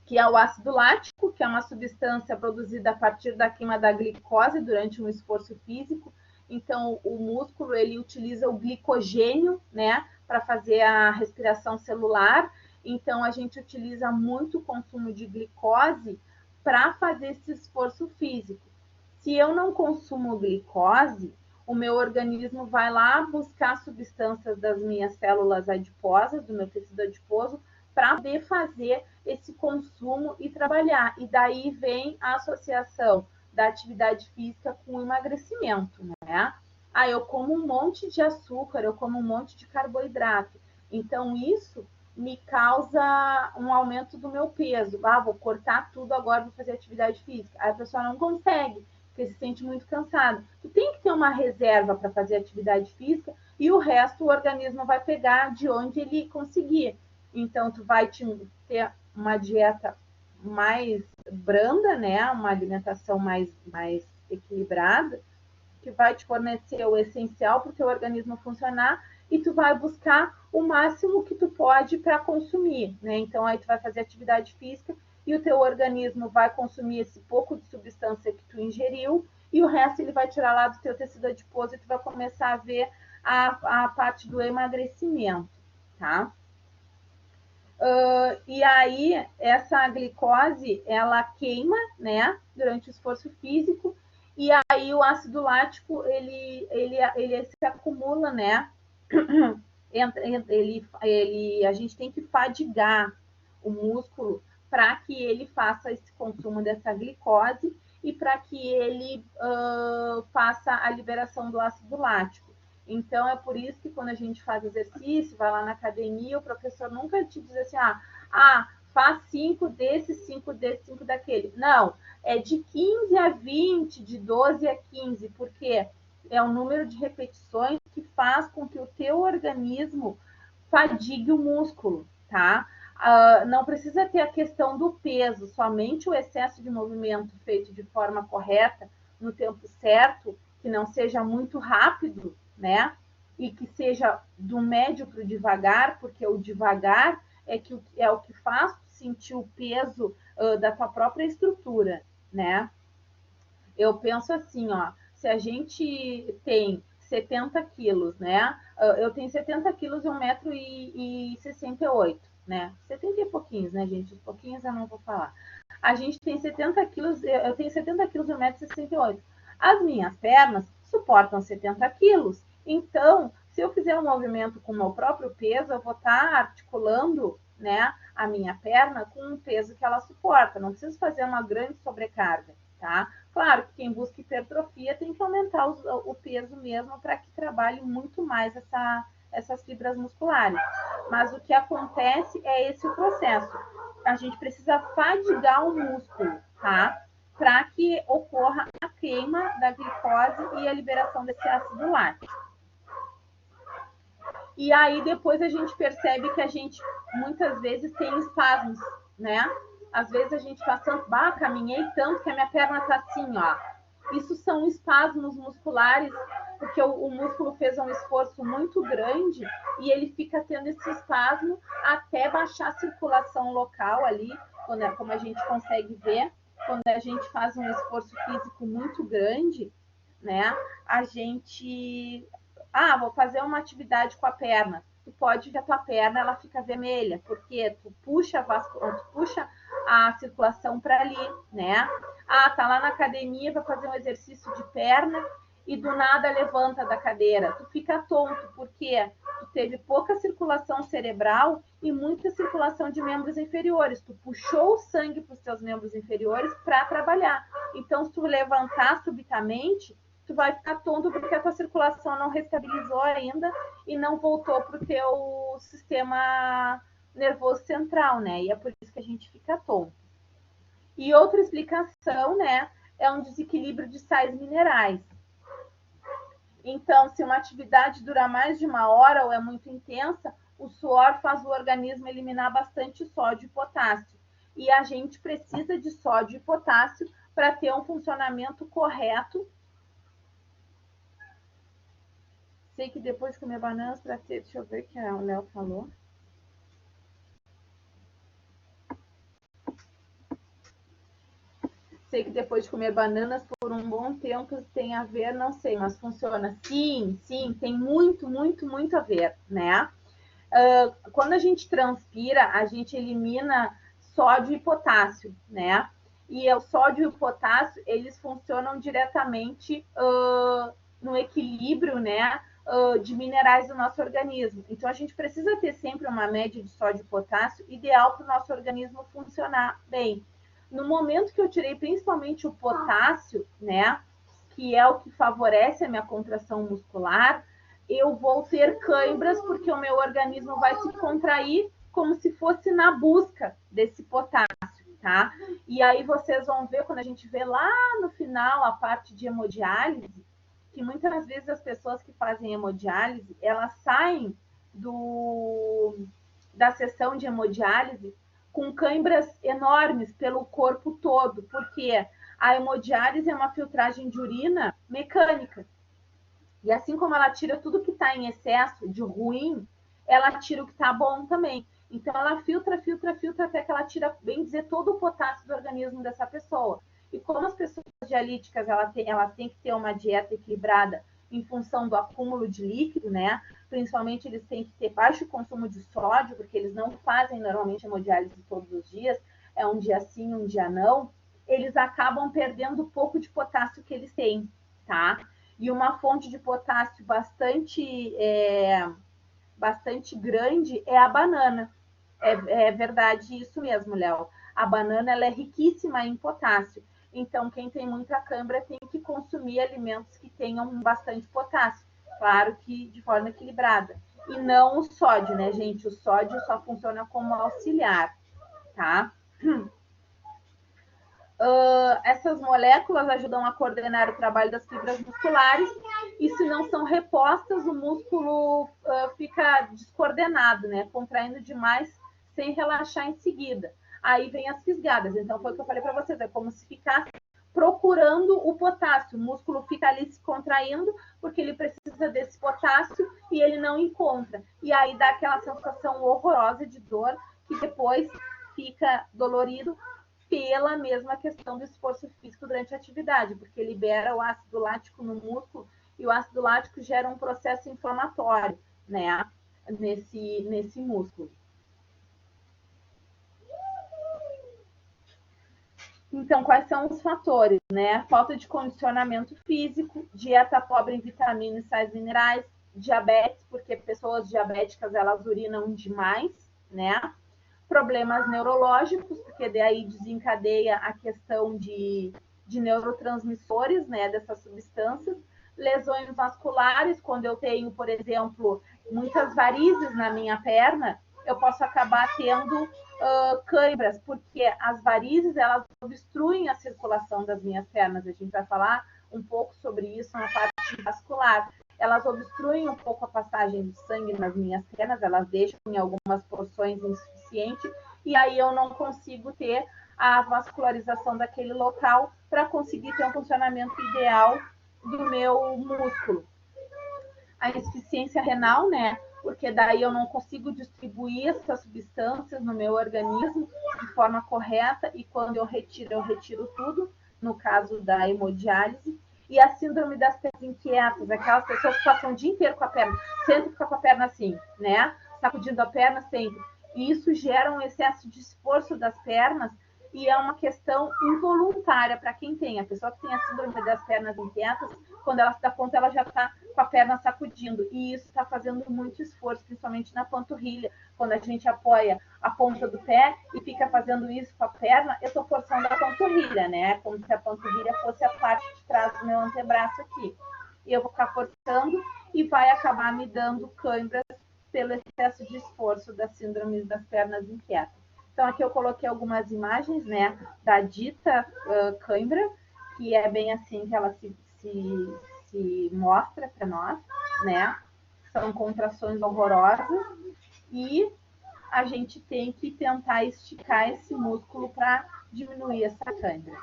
[SPEAKER 1] Que é o ácido lático, que é uma substância produzida a partir da queima da glicose durante um esforço físico. Então, o músculo ele utiliza o glicogênio, né, para fazer a respiração celular. Então, a gente utiliza muito o consumo de glicose para fazer esse esforço físico. Se eu não consumo glicose, o meu organismo vai lá buscar substâncias das minhas células adiposas, do meu tecido adiposo, para poder fazer esse consumo e trabalhar. E daí vem a associação da atividade física com o emagrecimento, né? Eu como um monte de açúcar, eu como um monte de carboidrato. Então, isso me causa um aumento do meu peso. Vou cortar tudo agora, vou fazer atividade física. Aí a pessoa não consegue, porque se sente muito cansado. Tu tem que ter uma reserva para fazer atividade física e o resto o organismo vai pegar de onde ele conseguir. Então, tu vai ter uma dieta mais branda, né? Uma alimentação mais equilibrada, que vai te fornecer o essencial para o teu organismo funcionar, e tu vai buscar o máximo que tu pode para consumir, né? Então, aí tu vai fazer atividade física e o teu organismo vai consumir esse pouco de substância que tu ingeriu e o resto ele vai tirar lá do teu tecido adiposo e tu vai começar a ver a parte do emagrecimento, tá? E aí, essa glicose, ela queima, né, durante o esforço físico, e aí o ácido lático, ele se acumula, né, a gente tem que fadigar o músculo para que ele faça esse consumo dessa glicose e para que ele faça a liberação do ácido lático. Então, é por isso que quando a gente faz exercício, vai lá na academia, o professor nunca te diz assim, faz 5 desses, 5 desses, 5 daquele. Não, é de 15 a 20, de 12 a 15, porque é o número de repetições que faz com que o teu organismo fadigue o músculo, tá? Não precisa ter a questão do peso, somente o excesso de movimento feito de forma correta, no tempo certo, que não seja muito rápido, né? E que seja do médio para o devagar, porque o devagar é o que faz sentir o peso da tua própria estrutura, né? Eu penso assim, se a gente tem 70 quilos, né? Eu tenho 70 quilos e 1,68 m, né? 70 e pouquinhos, né, gente? Os pouquinhos eu não vou falar. A gente tem 70 quilos, eu tenho 70 quilos e 1,68 m. As minhas pernas suportam 70 quilos. Então, se eu fizer um movimento com o meu próprio peso, eu vou estar articulando, né, a minha perna com o peso que ela suporta. Não preciso fazer uma grande sobrecarga, tá? Claro que quem busca hipertrofia tem que aumentar o peso mesmo para que trabalhe muito mais essas fibras musculares. Mas o que acontece é esse o processo. A gente precisa fadigar o músculo, tá? Para que ocorra a queima da glicose e a liberação desse ácido lático. E aí depois a gente percebe que a gente muitas vezes tem espasmos, né? Às vezes a gente faz tanto, caminhei tanto que a minha perna tá assim, Isso são espasmos musculares, porque o músculo fez um esforço muito grande e ele fica tendo esse espasmo até baixar a circulação local ali, como a gente consegue ver, quando a gente faz um esforço físico muito grande, né? A gente vou fazer uma atividade com a perna. Tu pode ver a tua perna, ela fica vermelha, porque tu puxa a circulação para ali, né? Tá lá na academia para fazer um exercício de perna e do nada levanta da cadeira. Tu fica tonto, porque tu teve pouca circulação cerebral e muita circulação de membros inferiores. Tu puxou o sangue para os teus membros inferiores para trabalhar. Então, se tu levantar subitamente, tu vai ficar tonto porque a tua circulação não restabilizou ainda e não voltou para o teu sistema nervoso central, né? E é por isso que a gente fica tonto. E outra explicação, né, é um desequilíbrio de sais minerais. Então, se uma atividade dura mais de 1 hora ou é muito intensa, o suor faz o organismo eliminar bastante sódio e potássio. E a gente precisa de sódio e potássio para ter um funcionamento correto. Sei que depois de comer bananas para ter... Deixa eu ver o que o Léo falou. Sei que depois de comer bananas por um bom tempo tem a ver, não sei, mas funciona. Sim, tem muito, muito, muito a ver, né? Quando a gente transpira, a gente elimina sódio e potássio, né? E o sódio e o potássio, eles funcionam diretamente no equilíbrio, né? De minerais do nosso organismo. Então, a gente precisa ter sempre uma média de sódio e potássio ideal para o nosso organismo funcionar bem. No momento que eu tirei principalmente o potássio, né, que é o que favorece a minha contração muscular, eu vou ter cãibras porque o meu organismo vai se contrair como se fosse na busca desse potássio, tá? E aí vocês vão ver, quando a gente vê lá no final a parte de hemodiálise, que muitas vezes as pessoas que fazem hemodiálise, elas saem da sessão de hemodiálise com cãibras enormes pelo corpo todo, porque a hemodiálise é uma filtragem de urina mecânica. E assim como ela tira tudo que está em excesso de ruim, ela tira o que está bom também. Então ela filtra até que ela tira, bem dizer, todo o potássio do organismo dessa pessoa. E como as pessoas dialíticas elas têm que ter uma dieta equilibrada em função do acúmulo de líquido, né? Principalmente eles têm que ter baixo consumo de sódio, porque eles não fazem normalmente hemodiálise todos os dias, é um dia sim, um dia não. Eles acabam perdendo um pouco de potássio que eles têm, tá? E uma fonte de potássio bastante grande é a banana. É verdade isso mesmo, Léo. A banana ela é riquíssima em potássio. Então, quem tem muita cãibra tem que consumir alimentos que tenham bastante potássio. Claro que de forma equilibrada. E não o sódio, né, gente? O sódio só funciona como auxiliar, tá? Essas moléculas ajudam a coordenar o trabalho das fibras musculares e se não são repostas, o músculo fica descoordenado, né? Contraindo demais sem relaxar em seguida. Aí vem as fisgadas. Então, foi o que eu falei para vocês, é como se ficasse procurando o potássio. O músculo fica ali se contraindo porque ele precisa desse potássio e ele não encontra. E aí dá aquela sensação horrorosa de dor que depois fica dolorido pela mesma questão do esforço físico durante a atividade, porque libera o ácido lático no músculo e o ácido lático gera um processo inflamatório, né, nesse músculo. Então, quais são os fatores, né? Falta de condicionamento físico, dieta pobre em vitaminas e sais minerais, diabetes, porque pessoas diabéticas, elas urinam demais, né? Problemas neurológicos, porque daí desencadeia a questão de neurotransmissores, né, dessas substâncias, lesões vasculares, quando eu tenho, por exemplo, muitas varizes na minha perna, eu posso acabar tendo cãibras, porque as varizes, elas obstruem a circulação das minhas pernas, a gente vai falar um pouco sobre isso na parte vascular. Elas obstruem um pouco a passagem do sangue nas minhas pernas, elas deixam em algumas porções insuficiente, e aí eu não consigo ter a vascularização daquele local para conseguir ter um funcionamento ideal do meu músculo. A insuficiência renal, né? Porque daí eu não consigo distribuir essas substâncias no meu organismo de forma correta, e quando eu retiro tudo, no caso da hemodiálise. E a síndrome das pernas inquietas, aquelas pessoas que passam o dia inteiro com a perna, sempre fica com a perna assim, né? Sacudindo a perna sempre. E isso gera um excesso de esforço das pernas e é uma questão involuntária para quem tem. A pessoa que tem a síndrome das pernas inquietas, quando ela se dá conta, ela já está com a perna sacudindo. E isso está fazendo muito esforço, principalmente na panturrilha. Quando a gente apoia a ponta do pé e fica fazendo isso com a perna, eu estou forçando a panturrilha, né? Como se a panturrilha fosse a parte de trás do meu antebraço aqui. E eu vou ficar forçando e vai acabar me dando cãibras pelo excesso de esforço das síndromes das pernas inquietas. Então, aqui eu coloquei algumas imagens, né, da dita cãibra, que é bem assim que ela se mostra para nós, né? São contrações horrorosas e a gente tem que tentar esticar esse músculo para diminuir essa cãibra.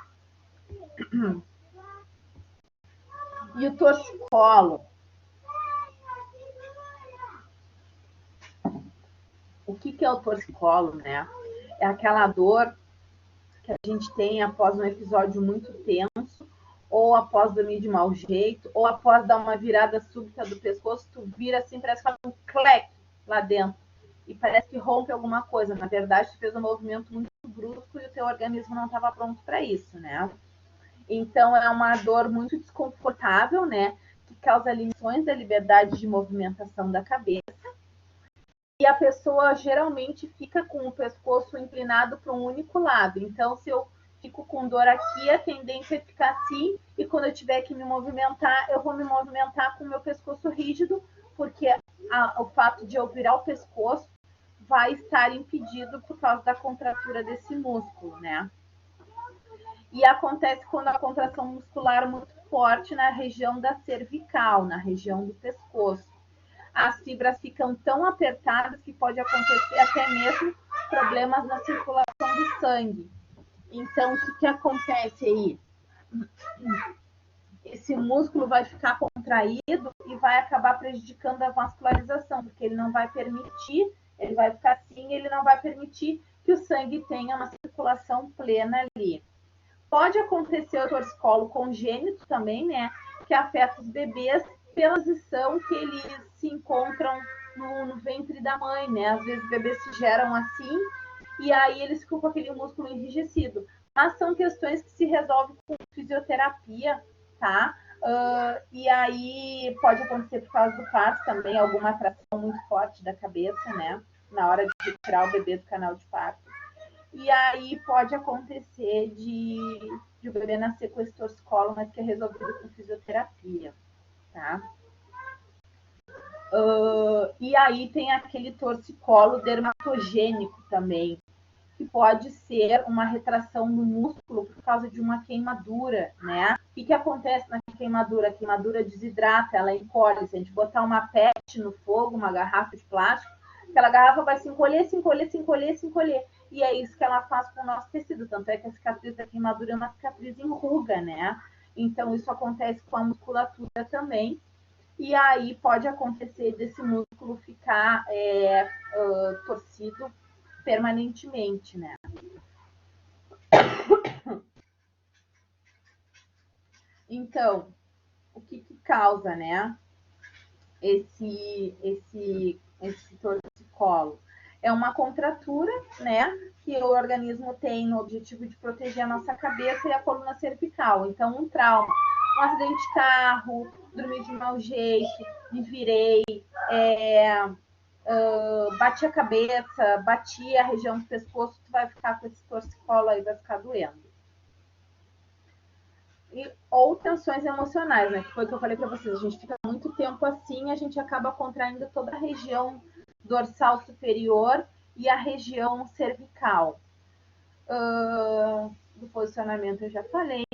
[SPEAKER 1] E o torcicolo? O que é o torcicolo, né? É aquela dor que a gente tem após um episódio muito tenso, ou após dormir de mau jeito, ou após dar uma virada súbita do pescoço, tu vira assim, parece que faz um cleque lá dentro. E parece que rompe alguma coisa. Na verdade, tu fez um movimento muito brusco e o teu organismo não estava pronto para isso, né? Então, é uma dor muito desconfortável, né? Que causa limitações da liberdade de movimentação da cabeça. E a pessoa geralmente fica com o pescoço inclinado para um único lado. Então, se eu fico com dor aqui, a tendência é ficar assim, e quando eu tiver que me movimentar, eu vou me movimentar com o meu pescoço rígido, porque o fato de eu virar o pescoço vai estar impedido por causa da contratura desse músculo, né? E acontece quando a contração muscular é muito forte na região da cervical, na região do pescoço. As fibras ficam tão apertadas que pode acontecer até mesmo problemas na circulação do sangue. Então, o que acontece aí? Esse músculo vai ficar contraído e vai acabar prejudicando a vascularização, porque ele não vai permitir, ele vai ficar assim, ele não vai permitir que o sangue tenha uma circulação plena ali. Pode acontecer o torcicolo congênito também, né? Que afeta os bebês pela posição que eles se encontram no ventre da mãe, né? Às vezes os bebês se geram assim e aí eles ficam com aquele músculo enrijecido. Mas são questões que se resolvem com fisioterapia, tá? E aí pode acontecer por causa do parto também, alguma atração muito forte da cabeça, né? Na hora de retirar o bebê do canal de parto. E aí pode acontecer de o bebê nascer com esse torcicolo, mas que é resolvido com fisioterapia, tá? E aí tem aquele torcicolo dermatogênico também, que pode ser uma retração no músculo por causa de uma queimadura, né? O que acontece na queimadura? A queimadura desidrata, ela encolhe. Se a gente botar uma PET no fogo, uma garrafa de plástico, aquela garrafa vai se encolher, se encolher, se encolher, se encolher. E é isso que ela faz com o nosso tecido. Tanto é que a cicatriz da queimadura é uma cicatriz em ruga, né? Então, isso acontece com a musculatura também. E aí pode acontecer desse músculo ficar torcido permanentemente, né? Então, o que causa, né? Esse torcicolo? É uma contratura, né? Que o organismo tem no objetivo de proteger a nossa cabeça e a coluna cervical. Então, um trauma, um acidente de carro, dormir de mau jeito, me virei, bati a cabeça, bati a região do pescoço, tu vai ficar com esse torcicolo aí, vai ficar doendo. Ou tensões emocionais, né? Que foi o que eu falei para vocês. A gente fica muito tempo assim, a gente acaba contraindo toda a região dorsal superior e a região cervical. Do posicionamento eu já falei.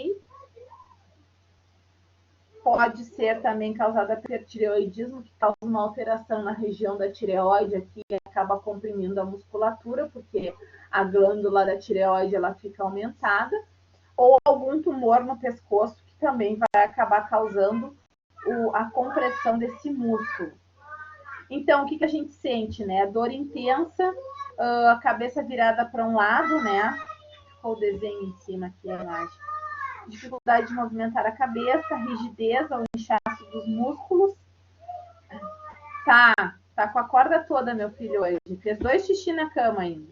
[SPEAKER 1] Pode ser também causada por hipertireoidismo, que causa uma alteração na região da tireoide aqui, que acaba comprimindo a musculatura, porque a glândula da tireoide ela fica aumentada, ou algum tumor no pescoço, que também vai acabar causando a compressão desse músculo. Então, o que a gente sente, né? Dor intensa, a cabeça virada para um lado, né? Ficou o desenho em cima aqui, a imagem. Dificuldade de movimentar a cabeça, rigidez ou inchaço dos músculos. Tá com a corda toda, meu filho, hoje. Fez 2 xixi na cama ainda.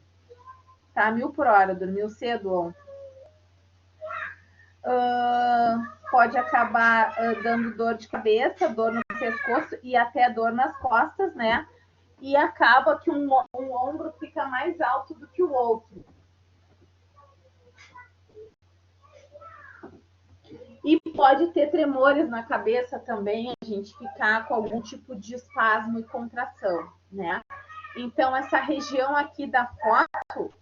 [SPEAKER 1] Tá 1000 por hora, dormiu cedo ontem. Pode acabar dando dor de cabeça, dor no pescoço e até dor nas costas, né? E acaba que um ombro fica mais alto do que o outro. E pode ter tremores na cabeça também, a gente ficar com algum tipo de espasmo e contração, né? Então, essa região aqui da foto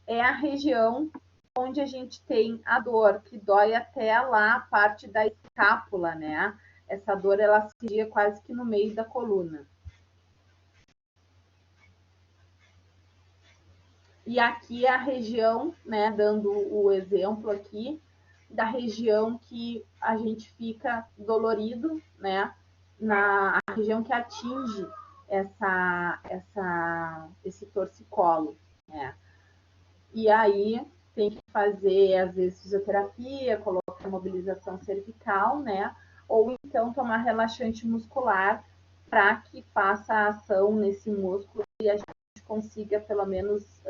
[SPEAKER 1] é a região onde a gente tem a dor, que dói até lá a parte da escápula, né? Essa dor, ela seria quase que no meio da coluna. E aqui é a região, né, dando o exemplo aqui, da região que a gente fica dolorido, né? Na região que atinge esse torcicolo, né? E aí tem que fazer, às vezes, fisioterapia, colocar mobilização cervical, né? Ou então tomar relaxante muscular para que faça a ação nesse músculo e a gente consiga, pelo menos,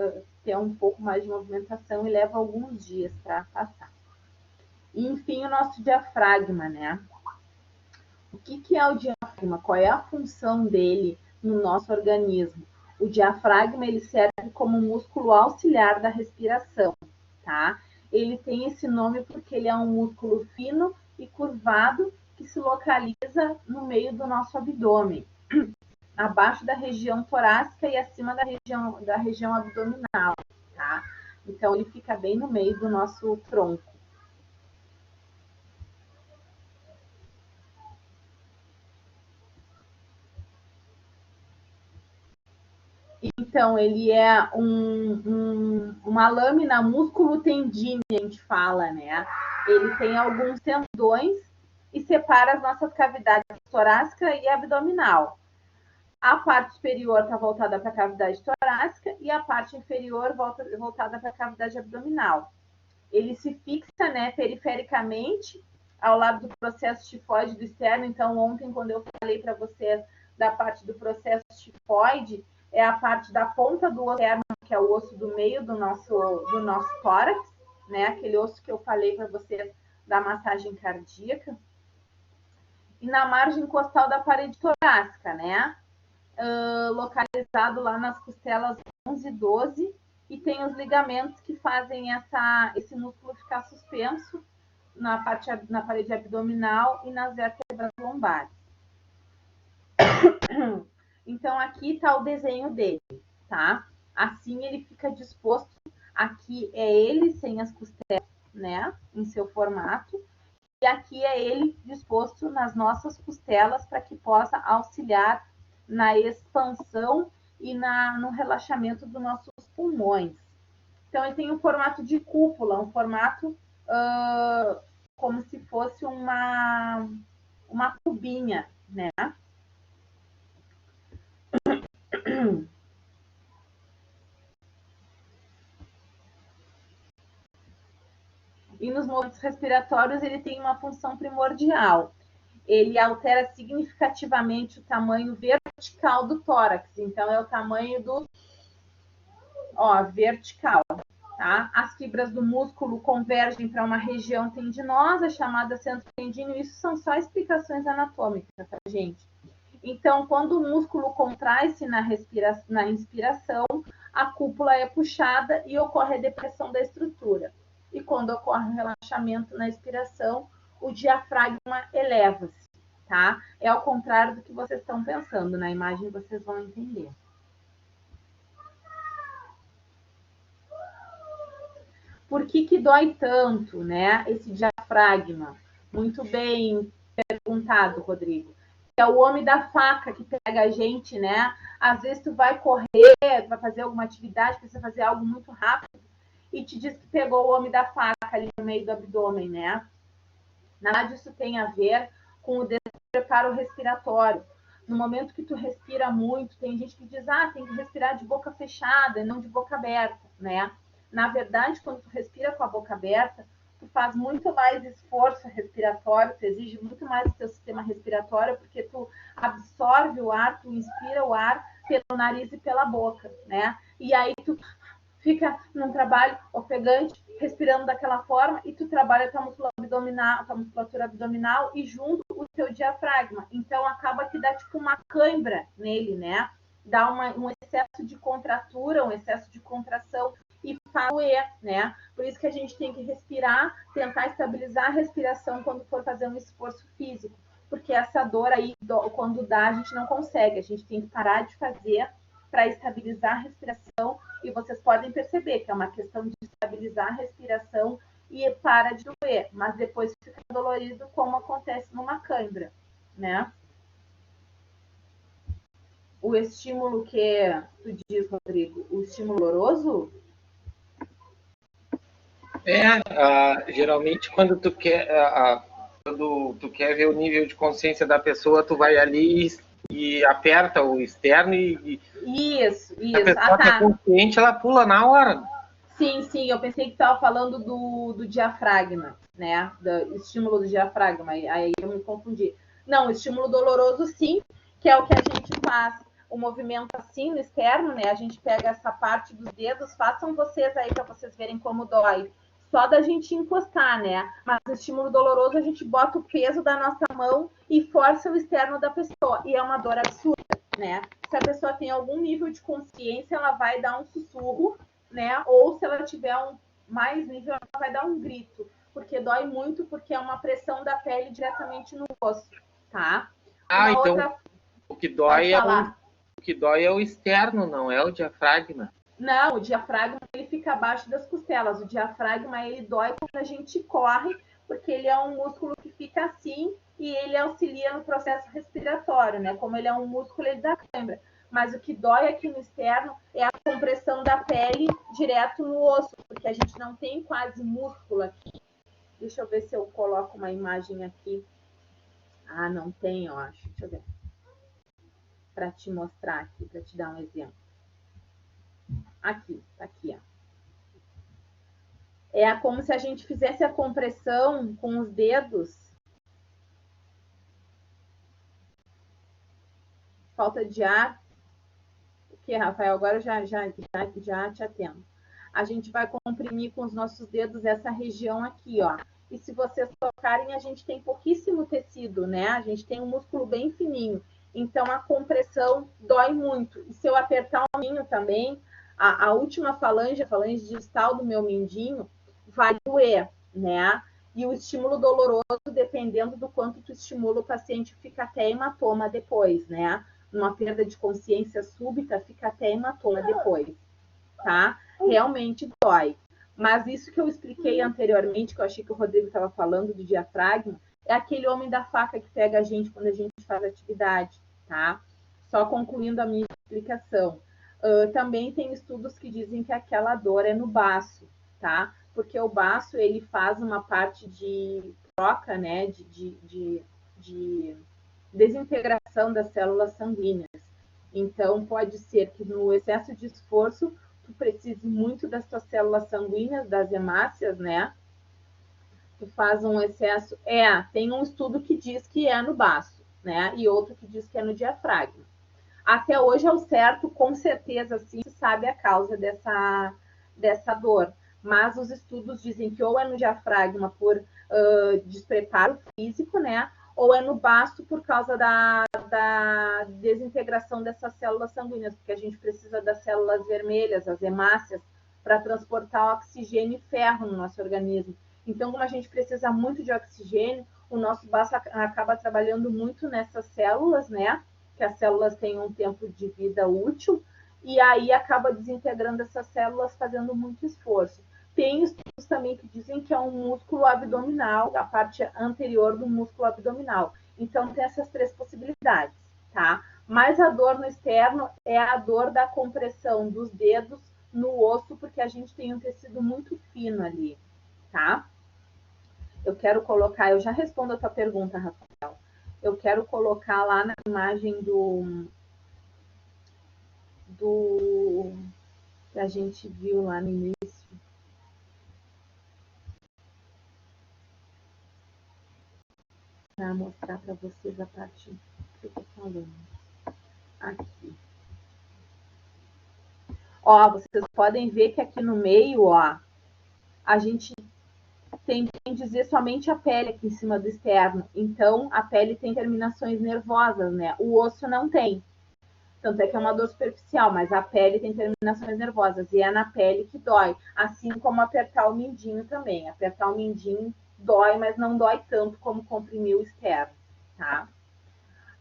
[SPEAKER 1] ter um pouco mais de movimentação e leva alguns dias para passar. E, enfim, o nosso diafragma, né? O que é o diafragma? Qual é a função dele no nosso organismo? O diafragma, ele serve como músculo auxiliar da respiração, tá? Ele tem esse nome porque ele é um músculo fino e curvado que se localiza no meio do nosso abdômen. abaixo da região torácica e acima da região abdominal, tá? Então, ele fica bem no meio do nosso tronco. Então, ele é uma lâmina músculo-tendínea, a gente fala, né? Ele tem alguns tendões e separa as nossas cavidades torácica e abdominal. A parte superior está voltada para a cavidade torácica e a parte inferior voltada para a cavidade abdominal. Ele se fixa, né, perifericamente ao lado do processo tifoide do externo. Então, ontem, quando eu falei para vocês da parte do processo tifoide, é a parte da ponta do osso externo, que é o osso do meio do nosso tórax, né, aquele osso que eu falei para vocês da massagem cardíaca. E na margem costal da parede torácica, né, localizado lá nas costelas 11 e 12, e tem os ligamentos que fazem esse músculo ficar suspenso na parede abdominal e nas vértebras lombares. Então, aqui está o desenho dele, tá? Assim ele fica disposto. Aqui é ele sem as costelas, né? Em seu formato. E aqui é ele disposto nas nossas costelas para que possa auxiliar na expansão e no relaxamento dos nossos pulmões. Então, ele tem um formato de cúpula, um formato como se fosse uma cubinha, né? E nos movimentos respiratórios ele tem uma função primordial. Ele altera significativamente o tamanho vertical do tórax. Então, é o tamanho do vertical. Tá? As fibras do músculo convergem para uma região tendinosa chamada centro tendíneo. Isso são só explicações anatômicas, tá, gente? Então, quando o músculo contrai-se na inspiração, a cúpula é puxada e ocorre a depressão da estrutura. E quando ocorre o relaxamento na expiração, o diafragma eleva-se, tá? É ao contrário do que vocês estão pensando. Na imagem vocês vão entender. Por que dói tanto, né, esse diafragma? Muito bem perguntado, Rodrigo. É o homem da faca que pega a gente, né? Às vezes tu vai correr, vai fazer alguma atividade, precisa fazer algo muito rápido e te diz que pegou o homem da faca ali no meio do abdômen, né? Na verdade, isso tem a ver com o despreparo respiratório. No momento que tu respira muito, tem gente que diz, tem que respirar de boca fechada e não de boca aberta, né? Na verdade, quando tu respira com a boca aberta, tu faz muito mais esforço respiratório, tu exige muito mais do teu sistema respiratório, porque tu absorve o ar, tu inspira o ar pelo nariz e pela boca, né? E aí tu fica num trabalho ofegante, respirando daquela forma, e tu trabalha tua musculatura abdominal e junto o teu diafragma. Então, acaba que dá tipo uma cãibra nele, né? Dá um excesso de contratura, um excesso de contração e faz doer, né? Por isso que a gente tem que respirar, tentar estabilizar a respiração quando for fazer um esforço físico. Porque essa dor aí, quando dá, a gente não consegue. A gente tem que parar de fazer para estabilizar a respiração, e vocês podem perceber que é uma questão de estabilizar a respiração e para de doer, mas depois fica dolorido, como acontece numa cãibra, né? O estímulo que tu diz, Rodrigo, o estímulo doloroso?
[SPEAKER 3] Geralmente quando tu quer ver o nível de consciência da pessoa, tu vai ali e aperta o externo e
[SPEAKER 1] isso.
[SPEAKER 3] A pessoa tá consciente, ela pula na hora.
[SPEAKER 1] Sim, eu pensei que estava falando do diafragma, né? Do estímulo do diafragma, aí eu me confundi. Não, o estímulo doloroso sim, que é o que a gente faz, o movimento assim no externo, né? A gente pega essa parte dos dedos, façam vocês aí para vocês verem como dói. Só da gente encostar, né? Mas o estímulo doloroso, a gente bota o peso da nossa mão e força o externo da pessoa. E é uma dor absurda, né? Se a pessoa tem algum nível de consciência, ela vai dar um sussurro, né? Ou se ela tiver mais nível, ela vai dar um grito, porque dói muito, porque é uma pressão da pele diretamente no osso, tá?
[SPEAKER 3] Então O que dói é o externo, não é o diafragma.
[SPEAKER 1] Não, o diafragma ele fica abaixo das costelas. O diafragma ele dói quando a gente corre, porque ele é um músculo que fica assim e ele auxilia no processo respiratório, né? Como ele é um músculo, ele dá cãibra. Mas o que dói aqui no externo é a compressão da pele direto no osso, porque a gente não tem quase músculo aqui. Deixa eu ver se eu coloco uma imagem aqui. Ah, não tem, eu acho. Deixa eu ver. Para te mostrar aqui, para te dar um exemplo. Aqui, tá aqui, ó. É como se a gente fizesse a compressão com os dedos. Falta de ar. O que, Rafael? Agora eu já te atendo. A gente vai comprimir com os nossos dedos essa região aqui, ó. E se vocês tocarem, a gente tem pouquíssimo tecido, né? A gente tem um músculo bem fininho. Então, a compressão dói muito. E se eu apertar o mindinho também, a última falange, a falange distal do meu mindinho, vai doer, né? E o estímulo doloroso, dependendo do quanto tu estimula o paciente, fica até hematoma depois, né? Numa perda de consciência súbita, fica até hematoma depois, tá? Realmente dói. Mas isso que eu expliquei anteriormente, que eu achei que o Rodrigo estava falando do diafragma, é aquele homem da faca que pega a gente quando a gente faz atividade, tá? Só concluindo a minha explicação. Também tem estudos que dizem que aquela dor é no baço, tá? Porque o baço, ele faz uma parte de troca, né? De desintegração das células sanguíneas. Então, pode ser que no excesso de esforço, tu precise muito das tuas células sanguíneas, das hemácias, né? Tu faz um excesso... tem um estudo que diz que é no baço, né? E outro que diz que é no diafragma. Até hoje, ao certo, com certeza, sim, se sabe a causa dessa dor. Mas os estudos dizem que ou é no diafragma por despreparo físico, né? Ou é no baço por causa da desintegração dessas células sanguíneas, porque a gente precisa das células vermelhas, as hemácias, para transportar oxigênio e ferro no nosso organismo. Então, como a gente precisa muito de oxigênio, o nosso baço acaba trabalhando muito nessas células, né? Que as células têm um tempo de vida útil, e aí acaba desintegrando essas células, fazendo muito esforço. Tem estudos também que dizem que é um músculo abdominal, a parte anterior do músculo abdominal. Então, tem essas três possibilidades, tá? Mas a dor no externo é a dor da compressão dos dedos no osso, porque a gente tem um tecido muito fino ali, tá? Eu quero colocar, eu já respondo a tua pergunta, Rafael. Eu quero colocar lá na imagem do que a gente viu lá no início. Para mostrar para vocês a parte que eu estou falando. Aqui. Ó, vocês podem ver que aqui no meio, ó, a gente tem que dizer somente a pele aqui em cima do externo. Então, a pele tem terminações nervosas, né? O osso não tem. Tanto é que é uma dor superficial, mas a pele tem terminações nervosas e é na pele que dói. Assim como apertar o mindinho também. Apertar o mindinho dói, mas não dói tanto como comprimir o externo, tá?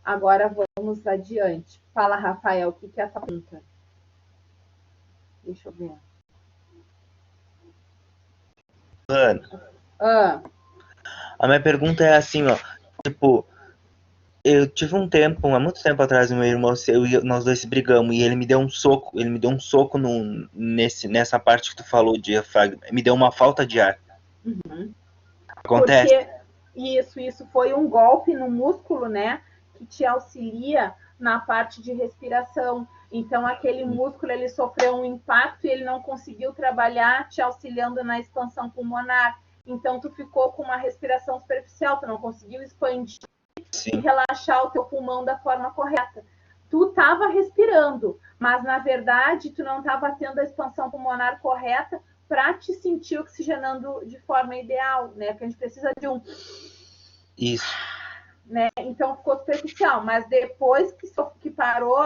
[SPEAKER 1] Agora vamos adiante. Fala, Rafael, o que é essa pergunta? Deixa eu ver.
[SPEAKER 4] Ana, a minha pergunta é assim, ó. Tipo, eu tive um tempo, há muito tempo atrás, meu irmão, nós dois brigamos e ele me deu um soco. Ele me deu um soco nessa parte que tu falou, diafragma. Me deu uma falta de ar.
[SPEAKER 1] Uhum.
[SPEAKER 4] Acontece.
[SPEAKER 1] Porque isso foi um golpe no músculo, né? Que te auxilia na parte de respiração. Então, aquele músculo, ele sofreu um impacto e ele não conseguiu trabalhar te auxiliando na expansão pulmonar. Então, tu ficou com uma respiração superficial, tu não conseguiu expandir
[SPEAKER 4] Sim.
[SPEAKER 1] E relaxar o teu pulmão da forma correta. Tu estava respirando, mas, na verdade, tu não estava tendo a expansão pulmonar correta para te sentir oxigenando de forma ideal, né? Porque a gente precisa de um...
[SPEAKER 4] Isso.
[SPEAKER 1] Né? Então, ficou superficial. Mas depois que parou,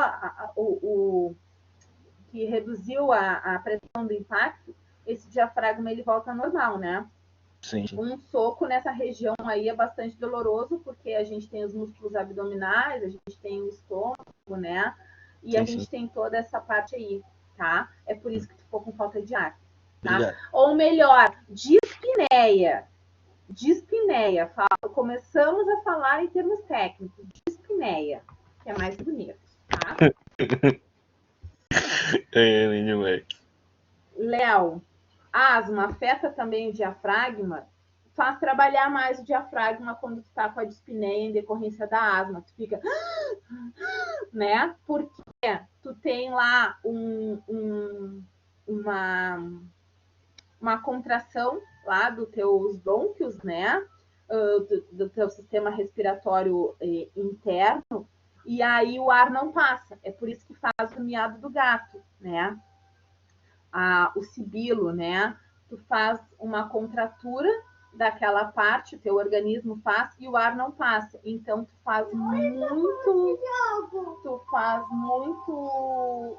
[SPEAKER 1] que reduziu a pressão do impacto, esse diafragma ele volta ao normal, né?
[SPEAKER 4] Sim, sim.
[SPEAKER 1] Um soco nessa região aí é bastante doloroso, porque a gente tem os músculos abdominais, a gente tem o estômago, né? E
[SPEAKER 4] Sim,
[SPEAKER 1] a gente
[SPEAKER 4] sim.
[SPEAKER 1] tem toda essa parte aí, tá? É por isso que tu ficou com falta de ar, tá?
[SPEAKER 4] Obrigado.
[SPEAKER 1] Ou melhor, dispneia. Dispneia. Começamos a falar em termos técnicos. Dispneia, que é mais bonito, tá? Léo, asma afeta também o diafragma? Faz trabalhar mais o diafragma quando tu tá com a dispneia em decorrência da asma. Tu fica, né? Porque tu tem lá uma contração lá dos teus brônquios, né? Do teu sistema respiratório interno, e aí o ar não passa. É por isso que faz o miado do gato, né? O sibilo, né? Tu faz uma contratura daquela parte, o teu organismo faz e o ar não passa. Então tu faz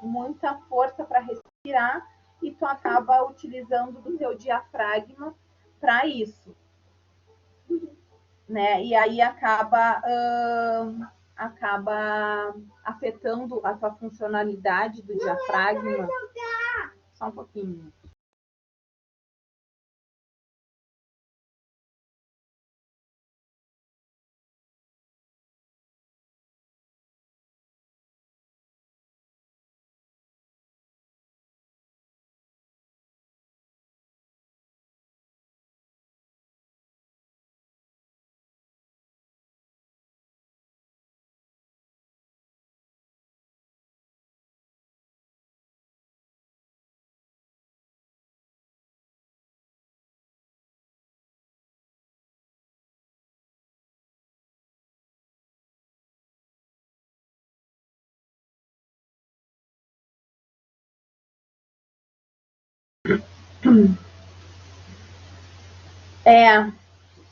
[SPEAKER 1] muita força para respirar e tu acaba utilizando do teu diafragma para isso, né? E aí acaba afetando a tua funcionalidade do diafragma. Só um pouquinho.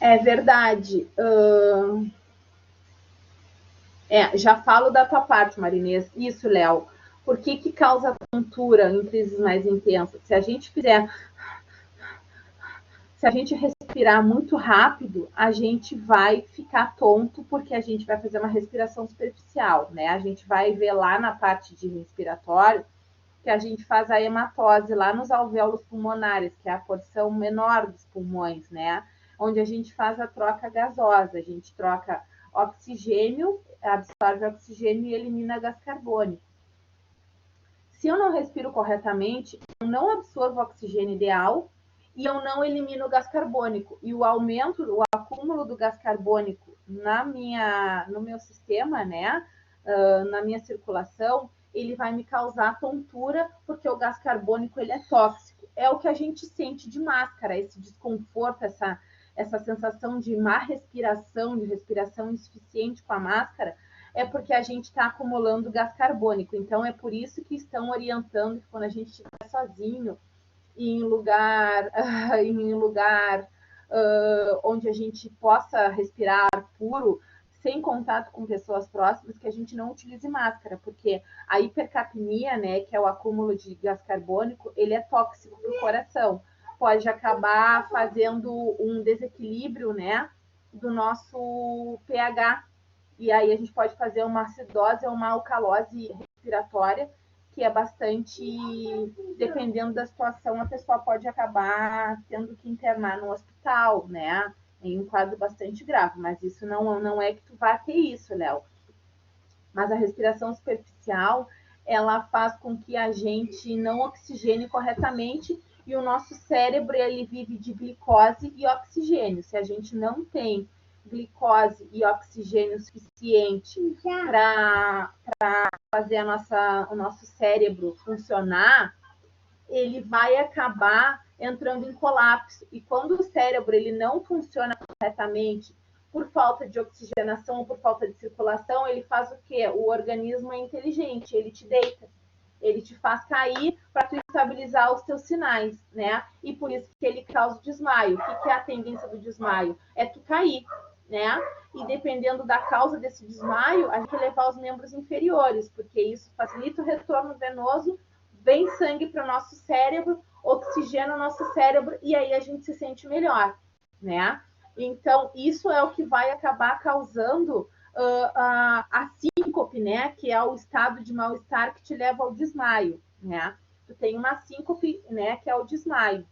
[SPEAKER 1] É verdade. Já falo da tua parte, Marinês. Isso, Léo. Por que causa tontura em crises mais intensas? Se a gente respirar muito rápido, a gente vai ficar tonto, porque a gente vai fazer uma respiração superficial, né? A gente vai ver lá na parte de respiratório que a gente faz a hematose lá nos alvéolos pulmonares, que é a porção menor dos pulmões, né? Onde a gente faz a troca gasosa, a gente troca oxigênio, absorve oxigênio e elimina gás carbônico. Se eu não respiro corretamente, eu não absorvo o oxigênio ideal e eu não elimino o gás carbônico. E o aumento, o acúmulo do gás carbônico no meu sistema, né, na minha circulação, ele vai me causar tontura, porque o gás carbônico ele é tóxico. É o que a gente sente de máscara, esse desconforto, essa sensação de má respiração, de respiração insuficiente com a máscara, é porque a gente está acumulando gás carbônico. Então, é por isso que estão orientando que quando a gente estiver sozinho, em lugar onde a gente possa respirar ar puro, sem contato com pessoas próximas, que a gente não utilize máscara, porque a hipercapnia, né, que é o acúmulo de gás carbônico, ele é tóxico para o coração. Pode acabar fazendo um desequilíbrio, né, do nosso pH. E aí a gente pode fazer uma acidose ou uma alcalose respiratória, que é bastante, dependendo da situação, a pessoa pode acabar tendo que internar no hospital, né? Em um quadro bastante grave, mas isso não é que tu vá ter isso, Léo. Mas a respiração superficial, ela faz com que a gente não oxigene corretamente e o nosso cérebro, ele vive de glicose e oxigênio. Se a gente não tem glicose e oxigênio suficiente para fazer o nosso cérebro funcionar, ele vai acabar entrando em colapso. E quando o cérebro ele não funciona corretamente por falta de oxigenação ou por falta de circulação, ele faz o quê? O organismo é inteligente, ele te deita. Ele te faz cair para tu estabilizar os teus sinais, né? E por isso que ele causa o desmaio. O que é a tendência do desmaio? É tu cair, né? E dependendo da causa desse desmaio, a gente levar os membros inferiores, porque isso facilita o retorno venoso, vem sangue para o nosso cérebro, oxigena o nosso cérebro e aí a gente se sente melhor. né? Então, isso é o que vai acabar causando a síncope, né? Que é o estado de mal-estar que te leva ao desmaio, né? Tu tem uma síncope, né? Que é o desmaio.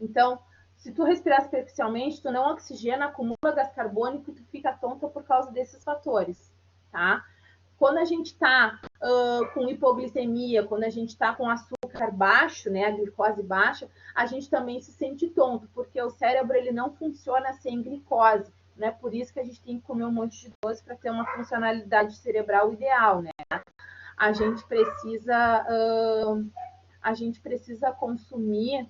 [SPEAKER 1] Então, se tu respirar superficialmente, tu não oxigena, acumula gás carbônico e tu fica tonta por causa desses fatores, tá? Quando a gente está com hipoglicemia, quando a gente está com açúcar baixo, né, a glicose baixa, a gente também se sente tonto, porque o cérebro ele não funciona sem glicose, né? Por isso que a gente tem que comer um monte de doce para ter uma funcionalidade cerebral ideal, né? A gente precisa consumir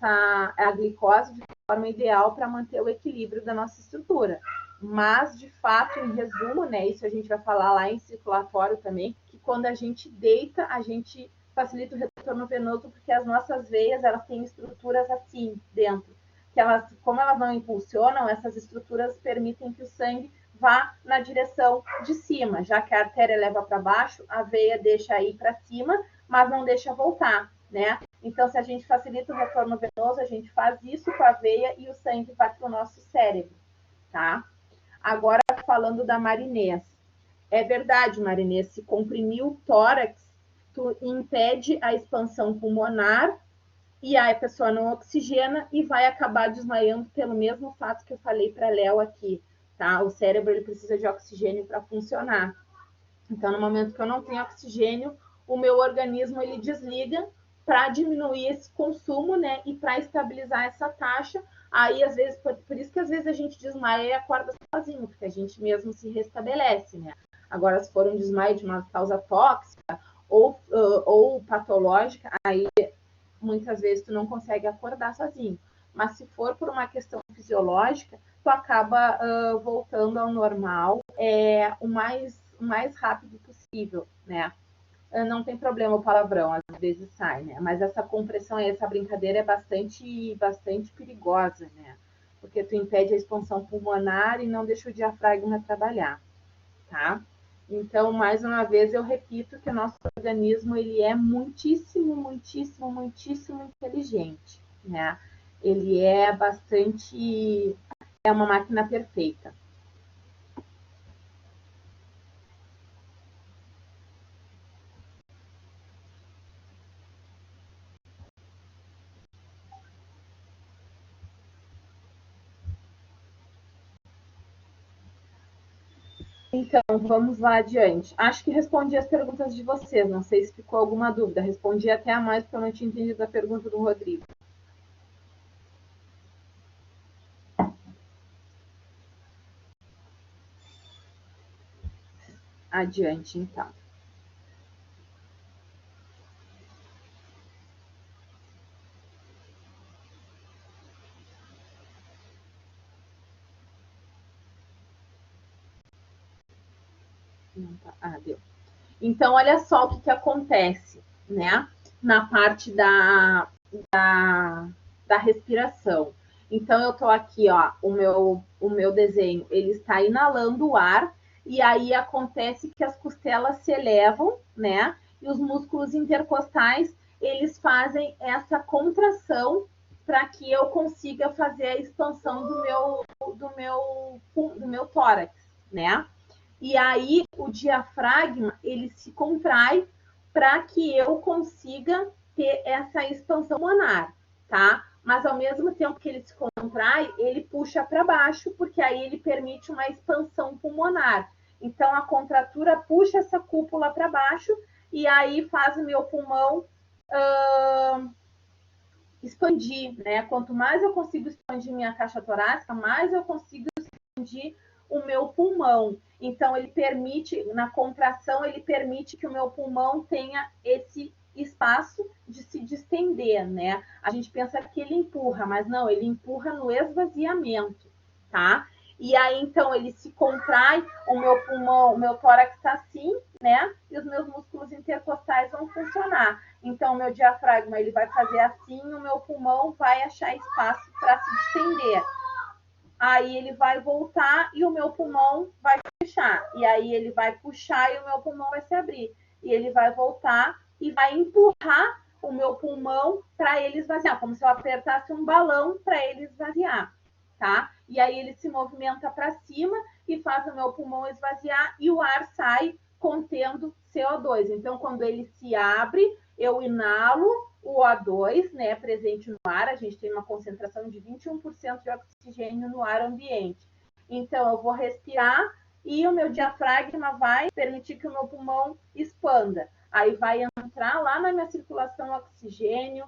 [SPEAKER 1] a glicose de forma ideal para manter o equilíbrio da nossa estrutura. Mas, de fato, em resumo, né, isso a gente vai falar lá em circulatório também, que quando a gente deita, a gente facilita o retorno venoso, porque as nossas veias, elas têm estruturas assim, dentro. Que elas, como elas não impulsionam, essas estruturas permitem que o sangue vá na direção de cima. Já que a artéria leva para baixo, a veia deixa ir para cima, mas não deixa voltar, né? Então, se a gente facilita o retorno venoso, a gente faz isso com a veia e o sangue vai para o nosso cérebro, tá? Agora, falando da Marinês. É verdade, Marinês, se comprimir o tórax, tu impede a expansão pulmonar e aí a pessoa não oxigena e vai acabar desmaiando pelo mesmo fato que eu falei para Léo aqui, tá? O cérebro ele precisa de oxigênio para funcionar. Então, no momento que eu não tenho oxigênio, o meu organismo ele desliga para diminuir esse consumo, né? E para estabilizar essa taxa. Aí, às vezes, por isso que às vezes a gente desmaia e acorda sozinho, porque a gente mesmo se restabelece, né? Agora, se for um desmaio de uma causa tóxica ou patológica, aí muitas vezes tu não consegue acordar sozinho. Mas se for por uma questão fisiológica, tu acaba voltando ao normal o mais rápido possível, né? Não tem problema o palavrão, às vezes sai, né? Mas essa compressão e essa brincadeira é bastante perigosa, né? Porque tu impede a expansão pulmonar e não deixa o diafragma trabalhar, tá? Então, mais uma vez, eu repito que o nosso organismo ele é muitíssimo inteligente, né? Ele é uma máquina perfeita. Então, vamos lá adiante. Acho que respondi as perguntas de vocês. Não sei se ficou alguma dúvida. Respondi até a mais, porque eu não tinha entendido a pergunta do Rodrigo. Adiante, então. Deu. Então, olha só o que acontece, né? Na parte da respiração. Então, eu tô aqui, ó, o meu desenho, ele está inalando o ar, e aí acontece que as costelas se elevam, né? E os músculos intercostais, eles fazem essa contração para que eu consiga fazer a expansão do meu tórax, né? E aí o diafragma ele se contrai para que eu consiga ter essa expansão pulmonar, tá? Mas ao mesmo tempo que ele se contrai, ele puxa para baixo, porque aí ele permite uma expansão pulmonar. Então a contratura puxa essa cúpula para baixo e aí faz o meu pulmão expandir, né? Quanto mais eu consigo expandir minha caixa torácica, mais eu consigo expandir o meu pulmão. Então, ele permite, na contração, ele permite que o meu pulmão tenha esse espaço de se distender, né? A gente pensa que ele empurra, mas não, ele empurra no esvaziamento, tá? E aí, então, ele se contrai, o meu pulmão, o meu tórax está assim, né? E os meus músculos intercostais vão funcionar. Então, o meu diafragma, ele vai fazer assim, o meu pulmão vai achar espaço para se distender. Aí ele vai voltar e o meu pulmão vai fechar. E aí ele vai puxar e o meu pulmão vai se abrir. E ele vai voltar e vai empurrar o meu pulmão para ele esvaziar, como se eu apertasse um balão para ele esvaziar. tá? E aí ele se movimenta para cima e faz o meu pulmão esvaziar e o ar sai contendo CO2. Então, quando ele se abre, eu inalo o O2, né, presente no ar. A gente tem uma concentração de 21% de oxigênio no ar ambiente. Então, eu vou respirar e o meu diafragma vai permitir que o meu pulmão expanda. Aí vai entrar lá na minha circulação oxigênio,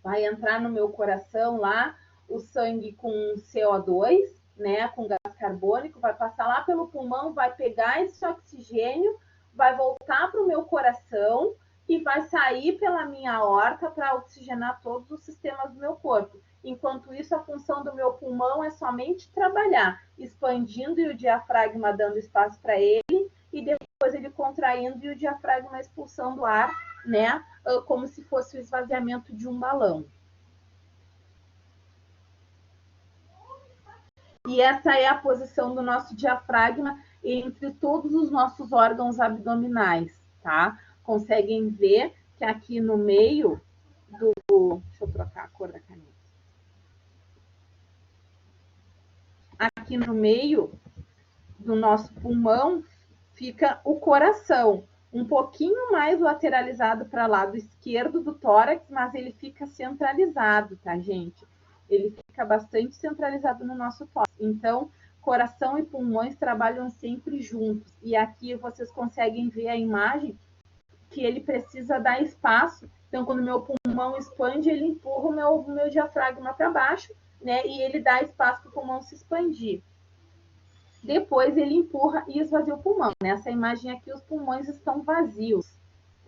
[SPEAKER 1] vai entrar no meu coração lá o sangue com CO2, né, com gás carbônico, vai passar lá pelo pulmão, vai pegar esse oxigênio, vai voltar para o meu coração e vai sair pela minha aorta para oxigenar todos os sistemas do meu corpo. Enquanto isso, a função do meu pulmão é somente trabalhar, expandindo e o diafragma dando espaço para ele, e depois ele contraindo e o diafragma expulsando ar, né, como se fosse o esvaziamento de um balão. E essa é a posição do nosso diafragma entre todos os nossos órgãos abdominais, tá? Conseguem ver que aqui no meio do... Deixa eu trocar a cor da caneta. Aqui no meio do nosso pulmão fica o coração, um pouquinho mais lateralizado para o lado esquerdo do tórax, mas ele fica centralizado, tá, gente? Ele fica bastante centralizado no nosso tórax. Então, coração e pulmões trabalham sempre juntos. E aqui vocês conseguem ver a imagem que ele precisa dar espaço. Então, quando o meu pulmão expande, ele empurra o meu diafragma para baixo, né? E ele dá espaço para o pulmão se expandir. Depois ele empurra e esvazia o pulmão. Nessa imagem aqui, os pulmões estão vazios,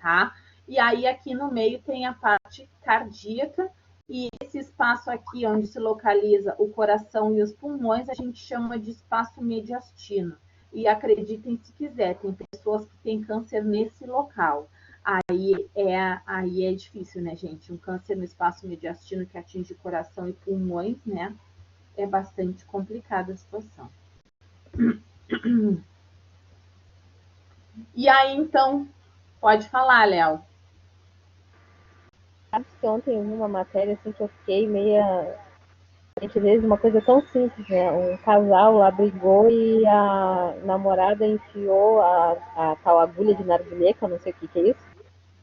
[SPEAKER 1] tá? E aí aqui no meio tem a parte cardíaca, e esse espaço aqui onde se localiza o coração e os pulmões, a gente chama de espaço mediastino. E acreditem se quiser, tem pessoas que têm câncer nesse local. Aí é difícil, né, gente? Um câncer no espaço mediastino que atinge coração e pulmões, né? É bastante complicada a situação. E aí, então, pode falar, Léo.
[SPEAKER 2] Sabe que ontem eu vi uma matéria assim que eu fiquei meia. A gente vê uma coisa tão simples, né? Um casal lá brigou e a namorada enfiou a tal agulha de narguilé, que eu não sei o que é isso.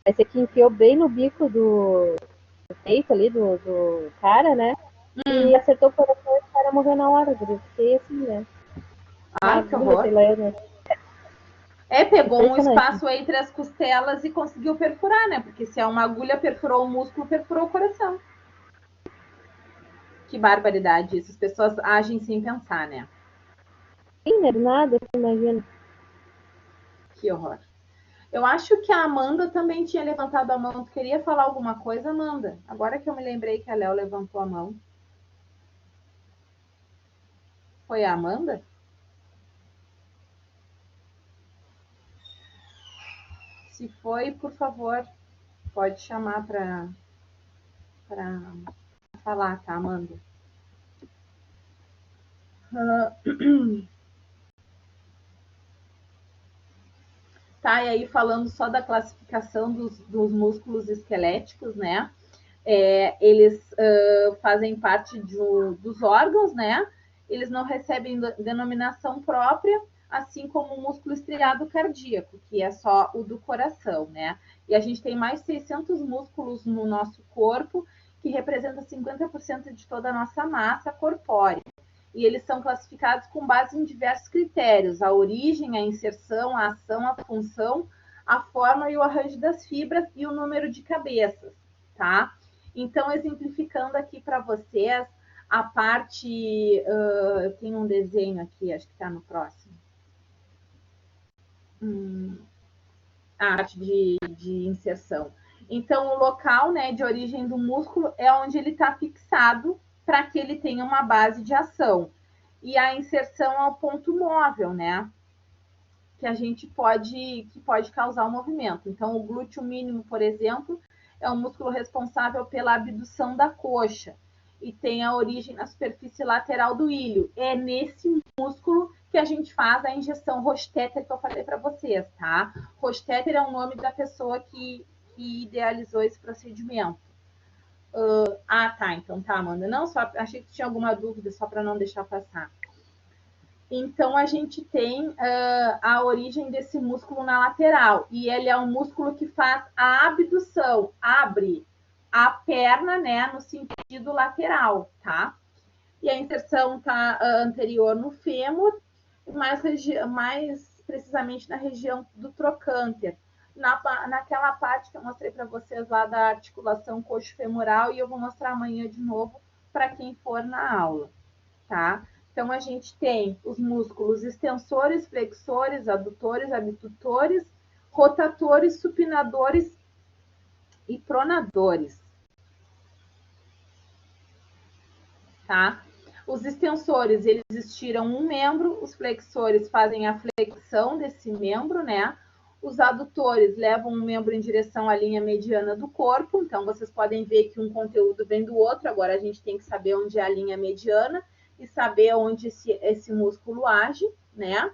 [SPEAKER 2] Esse aqui enfiou bem no bico do peito ali do cara, né? E acertou o coração e o cara morreu na hora. Eu fiquei assim, né?
[SPEAKER 1] Ai, que horror.
[SPEAKER 2] Sei lá, né?
[SPEAKER 1] Pegou um espaço entre as costelas e conseguiu perfurar, né? Porque se é uma agulha, perfurou o músculo, perfurou o coração. Que barbaridade isso. As pessoas agem sem pensar, né?
[SPEAKER 2] Sim, né? Nada, imagina.
[SPEAKER 1] Que horror. Eu acho que a Amanda também tinha levantado a mão. Tu queria falar alguma coisa, Amanda? Agora que eu me lembrei que a Léo levantou a mão. Foi a Amanda? Se foi, por favor, pode chamar para falar, tá, Amanda? Tá, e aí falando só da classificação dos músculos esqueléticos, né? Eles fazem parte dos órgãos, né? Eles não recebem denominação própria, assim como o músculo estriado cardíaco, que é só o do coração, né? E a gente tem mais de 600 músculos no nosso corpo, que representa 50% de toda a nossa massa corpórea. E eles são classificados com base em diversos critérios: a origem, a inserção, a ação, a função, a forma e o arranjo das fibras e o número de cabeças, tá? Então, exemplificando aqui para vocês a parte... eu tenho um desenho aqui, acho que está no próximo. A parte de inserção. Então, o local, né, de origem do músculo é onde ele está fixado para que ele tenha uma base de ação. E a inserção é o ponto móvel, né? Que a gente pode causar o movimento. Então, o glúteo mínimo, por exemplo, é o músculo responsável pela abdução da coxa e tem a origem na superfície lateral do ilho. É nesse músculo que a gente faz a injeção Rostetter que eu falei para vocês, tá? Rostetter é o nome da pessoa que idealizou esse procedimento. Tá, então tá, Amanda. Não, só achei que tinha alguma dúvida, só para não deixar passar. Então, a gente tem a origem desse músculo na lateral, e ele é um músculo que faz a abdução, abre a perna, né, no sentido lateral, tá? E a inserção tá anterior no fêmur, mais precisamente na região do trocânter, naquela parte que eu mostrei para vocês lá da articulação coxo-femoral, e eu vou mostrar amanhã de novo para quem for na aula, tá? Então, a gente tem os músculos extensores, flexores, adutores, abdutores, rotatores, supinadores e pronadores, tá? Os extensores, eles estiram um membro, os flexores fazem a flexão desse membro, né? Os adutores levam um membro em direção à linha mediana do corpo, então vocês podem ver que um conteúdo vem do outro, agora a gente tem que saber onde é a linha mediana e saber onde esse músculo age, né?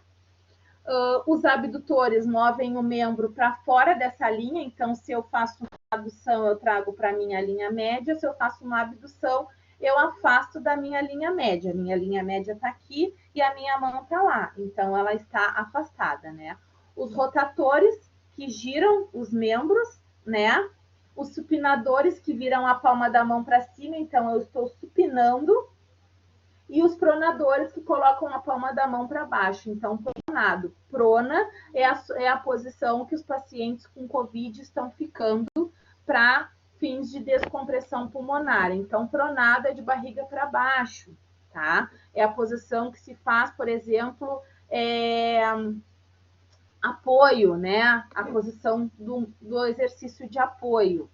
[SPEAKER 1] Os abdutores movem o membro para fora dessa linha, então se eu faço uma adução, eu trago para a minha linha média, se eu faço uma abdução, eu afasto da minha linha média. Minha linha média está aqui e a minha mão está lá, então ela está afastada, né? Os rotatores, que giram os membros, né? Os supinadores, que viram a palma da mão para cima, então eu estou supinando. E os pronadores, que colocam a palma da mão para baixo. Então, pronado. Prona é a posição que os pacientes com Covid estão ficando para fins de descompressão pulmonar. Então, pronado é de barriga para baixo, tá? É a posição que se faz, por exemplo, apoio, né? A posição do exercício de apoio.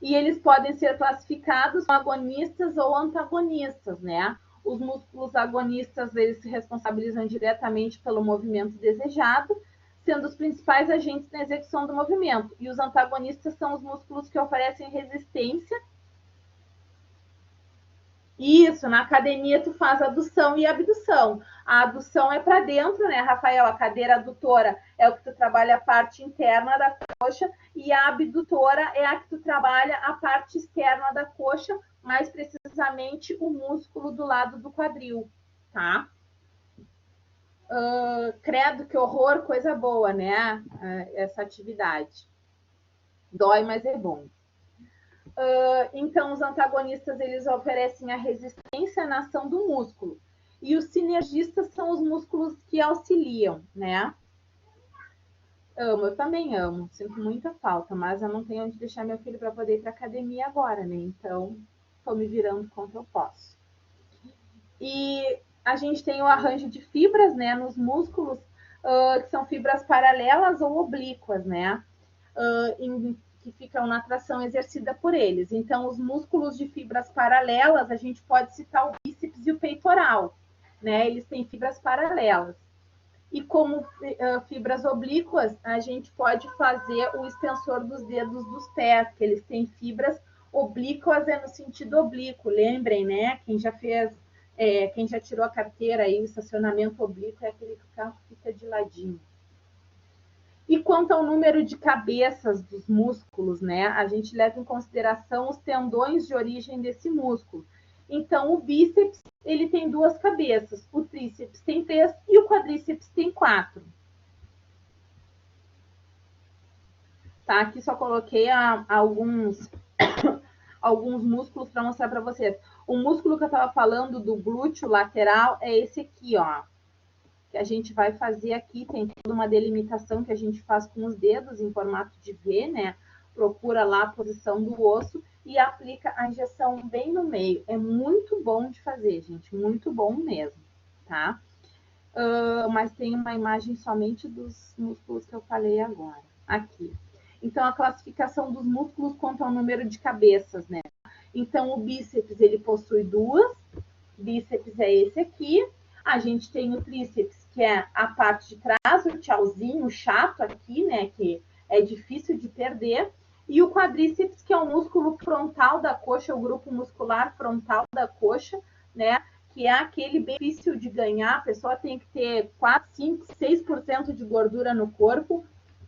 [SPEAKER 1] E eles podem ser classificados como agonistas ou antagonistas, né? Os músculos agonistas, eles se responsabilizam diretamente pelo movimento desejado, sendo os principais agentes na execução do movimento. E os antagonistas são os músculos que oferecem resistência. Isso, na academia tu faz adução e abdução. A adução é para dentro, né, Rafael? A cadeira adutora é o que tu trabalha a parte interna da coxa, e a abdutora é a que tu trabalha a parte externa da coxa, mais precisamente o músculo do lado do quadril, tá? Credo, que horror, coisa boa, né? Essa atividade. Dói, mas é bom. Então, os antagonistas, eles oferecem a resistência na ação do músculo. E os sinergistas são os músculos que auxiliam, né? Eu também amo, sinto muita falta, mas eu não tenho onde deixar meu filho para poder ir para academia agora, né? Então, estou me virando quanto eu posso. E a gente tem o arranjo de fibras, né, nos músculos, que são fibras paralelas ou oblíquas, né? Que ficam na tração exercida por eles. Então, os músculos de fibras paralelas, a gente pode citar o bíceps e o peitoral, né? Eles têm fibras paralelas. E como fibras oblíquas, a gente pode fazer o extensor dos dedos dos pés, que eles têm fibras oblíquas, no sentido oblíquo. Lembrem, né? Quem já tirou a carteira aí, o estacionamento oblíquo é aquele que o carro fica de ladinho. E quanto ao número de cabeças dos músculos, né? A gente leva em consideração os tendões de origem desse músculo. Então, o bíceps, ele tem 2 cabeças, o tríceps tem 3 e o quadríceps tem 4. Tá? Aqui só coloquei alguns músculos para mostrar para vocês. O músculo que eu estava falando do glúteo lateral é esse aqui, ó. Que a gente vai fazer aqui, tem toda uma delimitação que a gente faz com os dedos em formato de V, né? Procura lá a posição do osso e aplica a injeção bem no meio. É muito bom de fazer, gente, muito bom mesmo, tá? Mas tem uma imagem somente dos músculos que eu falei agora, aqui. Então, a classificação dos músculos quanto ao número de cabeças, né? Então, o bíceps, ele possui 2, bíceps é esse aqui. A gente tem o tríceps, que é a parte de trás, o tchauzinho chato aqui, né? Que é difícil de perder. E o quadríceps, que é o músculo frontal da coxa, o grupo muscular frontal da coxa, né? Que é aquele bem difícil de ganhar. A pessoa tem que ter 4, 5, 6% de gordura no corpo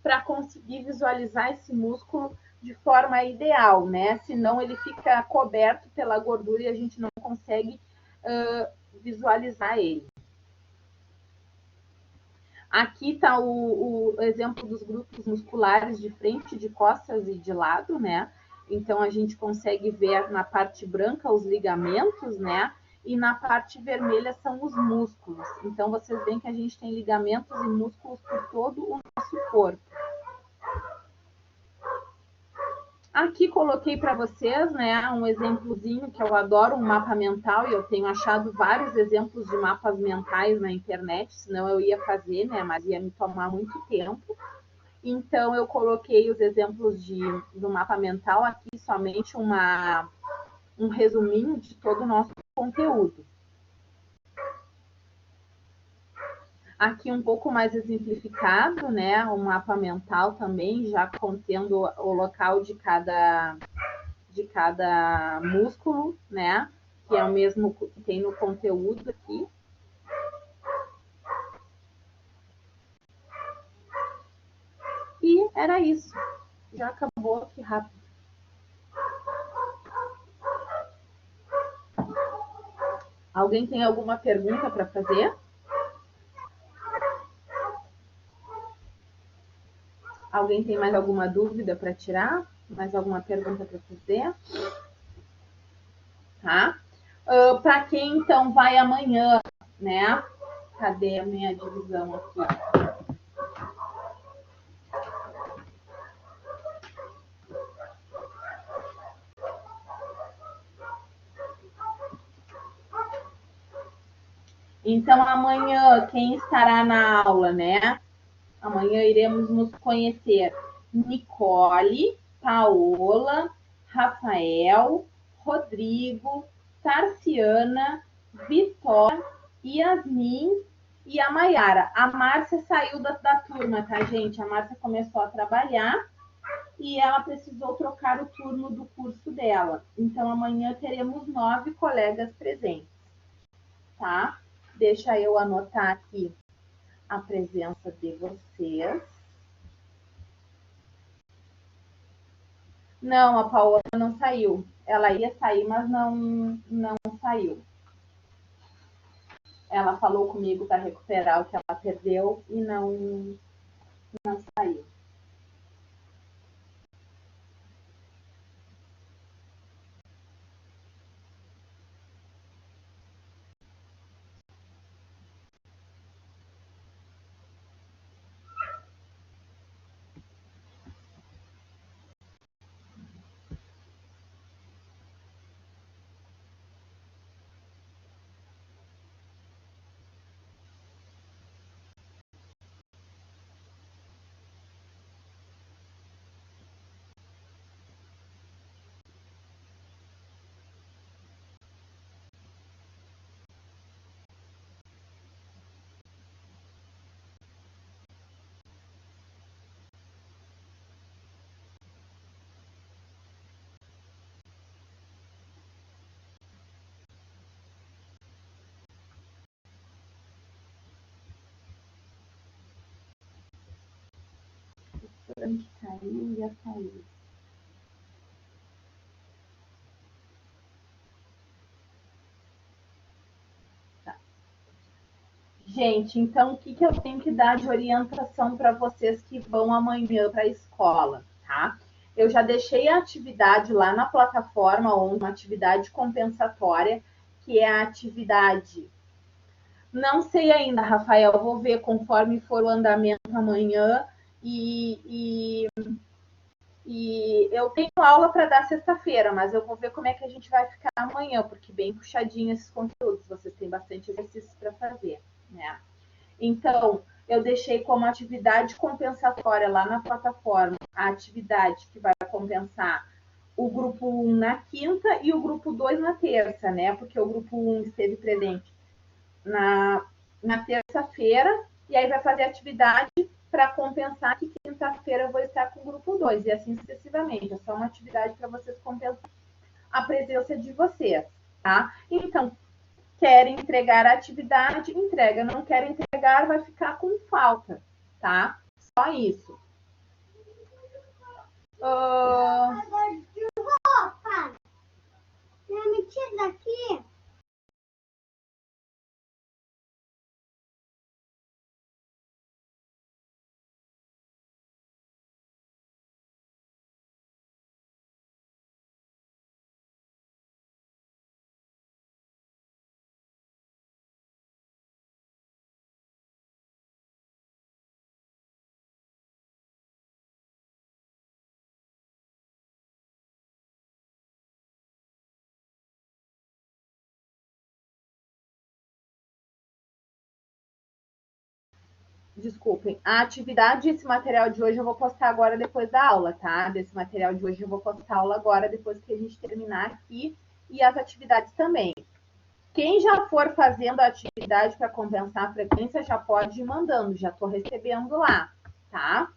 [SPEAKER 1] para conseguir visualizar esse músculo de forma ideal, né? Senão ele fica coberto pela gordura e a gente não consegue visualizar ele. Aqui está o exemplo dos grupos musculares de frente, de costas e de lado, né? Então, a gente consegue ver na parte branca os ligamentos, né? E na parte vermelha são os músculos. Então, vocês veem que a gente tem ligamentos e músculos por todo o nosso corpo. Aqui coloquei para vocês, né, um exemplozinho que eu adoro, um mapa mental, e eu tenho achado vários exemplos de mapas mentais na internet, senão eu ia fazer, né, mas ia me tomar muito tempo. Então, eu coloquei os exemplos do mapa mental aqui, somente um resuminho de todo o nosso conteúdo. Aqui um pouco mais exemplificado, né, um mapa mental também, já contendo o local de cada músculo, né, que é o mesmo que tem no conteúdo aqui. E era isso. Já acabou aqui rápido. Alguém tem alguma pergunta para fazer? Alguém tem mais alguma dúvida para tirar? Mais alguma pergunta para fazer? Tá? Para quem, então, vai amanhã, né? Cadê a minha divisão aqui? Então, amanhã, quem estará na aula, né? Amanhã iremos nos conhecer Nicole, Paola, Rafael, Rodrigo, Tarciana, Vitória, Yasmin e a Maiara. A Márcia saiu da turma, tá, gente? A Márcia começou a trabalhar e ela precisou trocar o turno do curso dela. Então, amanhã teremos 9 colegas presentes, tá? Deixa eu anotar aqui a presença de vocês. Não, a Paola não saiu. Ela ia sair, mas não saiu. Ela falou comigo para recuperar o que ela perdeu e não saiu. Onde caiu e a Thaís. Tá. Gente, então o que eu tenho que dar de orientação para vocês que vão amanhã para a escola, tá? Eu já deixei a atividade lá na plataforma, ou uma atividade compensatória, que é a atividade. Não sei ainda, Rafael, vou ver conforme for o andamento amanhã. E eu tenho aula para dar sexta-feira, mas eu vou ver como é que a gente vai ficar amanhã, porque bem puxadinho esses conteúdos, vocês têm bastante exercícios para fazer, né? Então, eu deixei como atividade compensatória lá na plataforma a atividade que vai compensar o grupo 1 na quinta e o grupo 2 na terça, né? Porque o grupo 1 esteve presente na terça-feira, e aí vai fazer atividade para compensar que quinta-feira eu vou estar com o grupo 2, e assim sucessivamente. É só uma atividade para vocês compensar a presença de vocês, tá? Então, quer entregar a atividade, entrega. Não quer entregar, vai ficar com falta, tá? Só isso. Uh,
[SPEAKER 5] De roupa. Me tira daqui.
[SPEAKER 1] Desculpem, a atividade, esse material de hoje eu vou postar agora depois da aula, tá? Desse material de hoje eu vou postar a aula agora, depois que a gente terminar aqui, e as atividades também. Quem já for fazendo a atividade para compensar a frequência, já pode ir mandando, já estou recebendo lá, tá?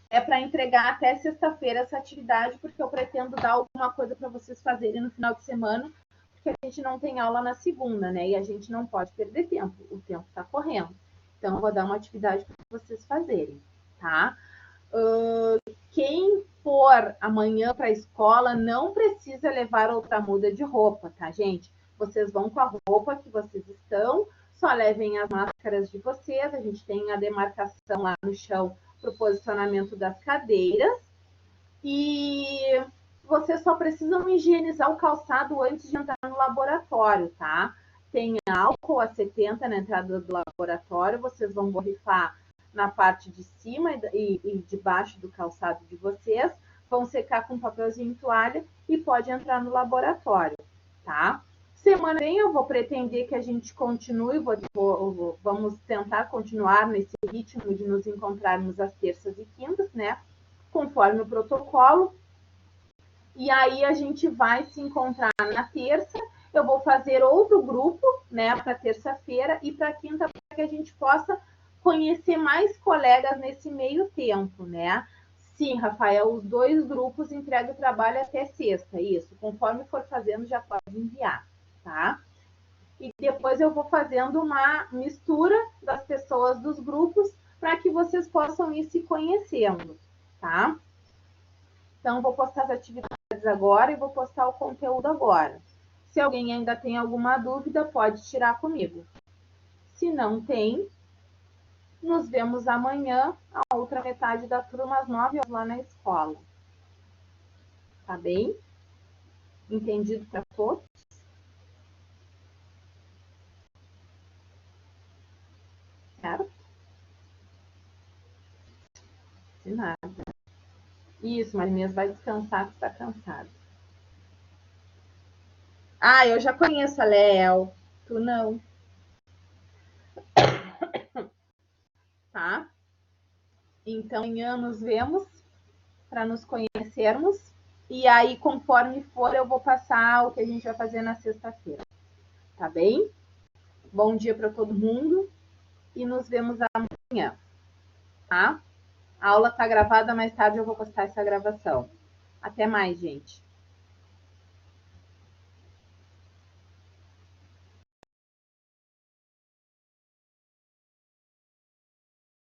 [SPEAKER 1] É para entregar até sexta-feira essa atividade, porque eu pretendo dar alguma coisa para vocês fazerem no final de semana, porque a gente não tem aula na segunda, né? E a gente não pode perder tempo, o tempo está correndo. Então, eu vou dar uma atividade para vocês fazerem, tá? Quem for amanhã para a escola não precisa levar outra muda de roupa, tá, gente? Vocês vão com a roupa que vocês estão, só levem as máscaras de vocês, a gente tem a demarcação lá no chão para o posicionamento das cadeiras, e vocês só precisam higienizar o calçado antes de entrar no laboratório, tá? Tem álcool a 70 na entrada do laboratório, vocês vão borrifar na parte de cima e de baixo do calçado de vocês, vão secar com papelzinho e toalha e pode entrar no laboratório, tá? Semana que vem eu vou pretender que a gente continue, vamos tentar continuar nesse ritmo de nos encontrarmos às terças e quintas, né? Conforme o protocolo. E aí a gente vai se encontrar na terça. Eu vou fazer outro grupo, né, para terça-feira e para quinta, para que a gente possa conhecer mais colegas nesse meio tempo, né? Sim, Rafael, os 2 grupos entregam o trabalho até sexta, isso. Conforme for fazendo, já pode enviar, tá? E depois eu vou fazendo uma mistura das pessoas dos grupos para que vocês possam ir se conhecendo, tá? Então, vou postar as atividades agora e vou postar o conteúdo agora. Se alguém ainda tem alguma dúvida, pode tirar comigo. Se não tem, nos vemos amanhã, a outra metade da turma, às 9 horas lá na escola. Tá bem? Entendido para todos? Certo? De nada. Isso, Marinês vai descansar, que está cansado. Ah, eu já conheço a Léo. Tu não. Tá? Então, amanhã nos vemos para nos conhecermos. E aí, conforme for, eu vou passar o que a gente vai fazer na sexta-feira. Tá bem? Bom dia para todo mundo e nos vemos amanhã. Tá? A aula está gravada, mais tarde eu vou postar essa gravação. Até mais, gente.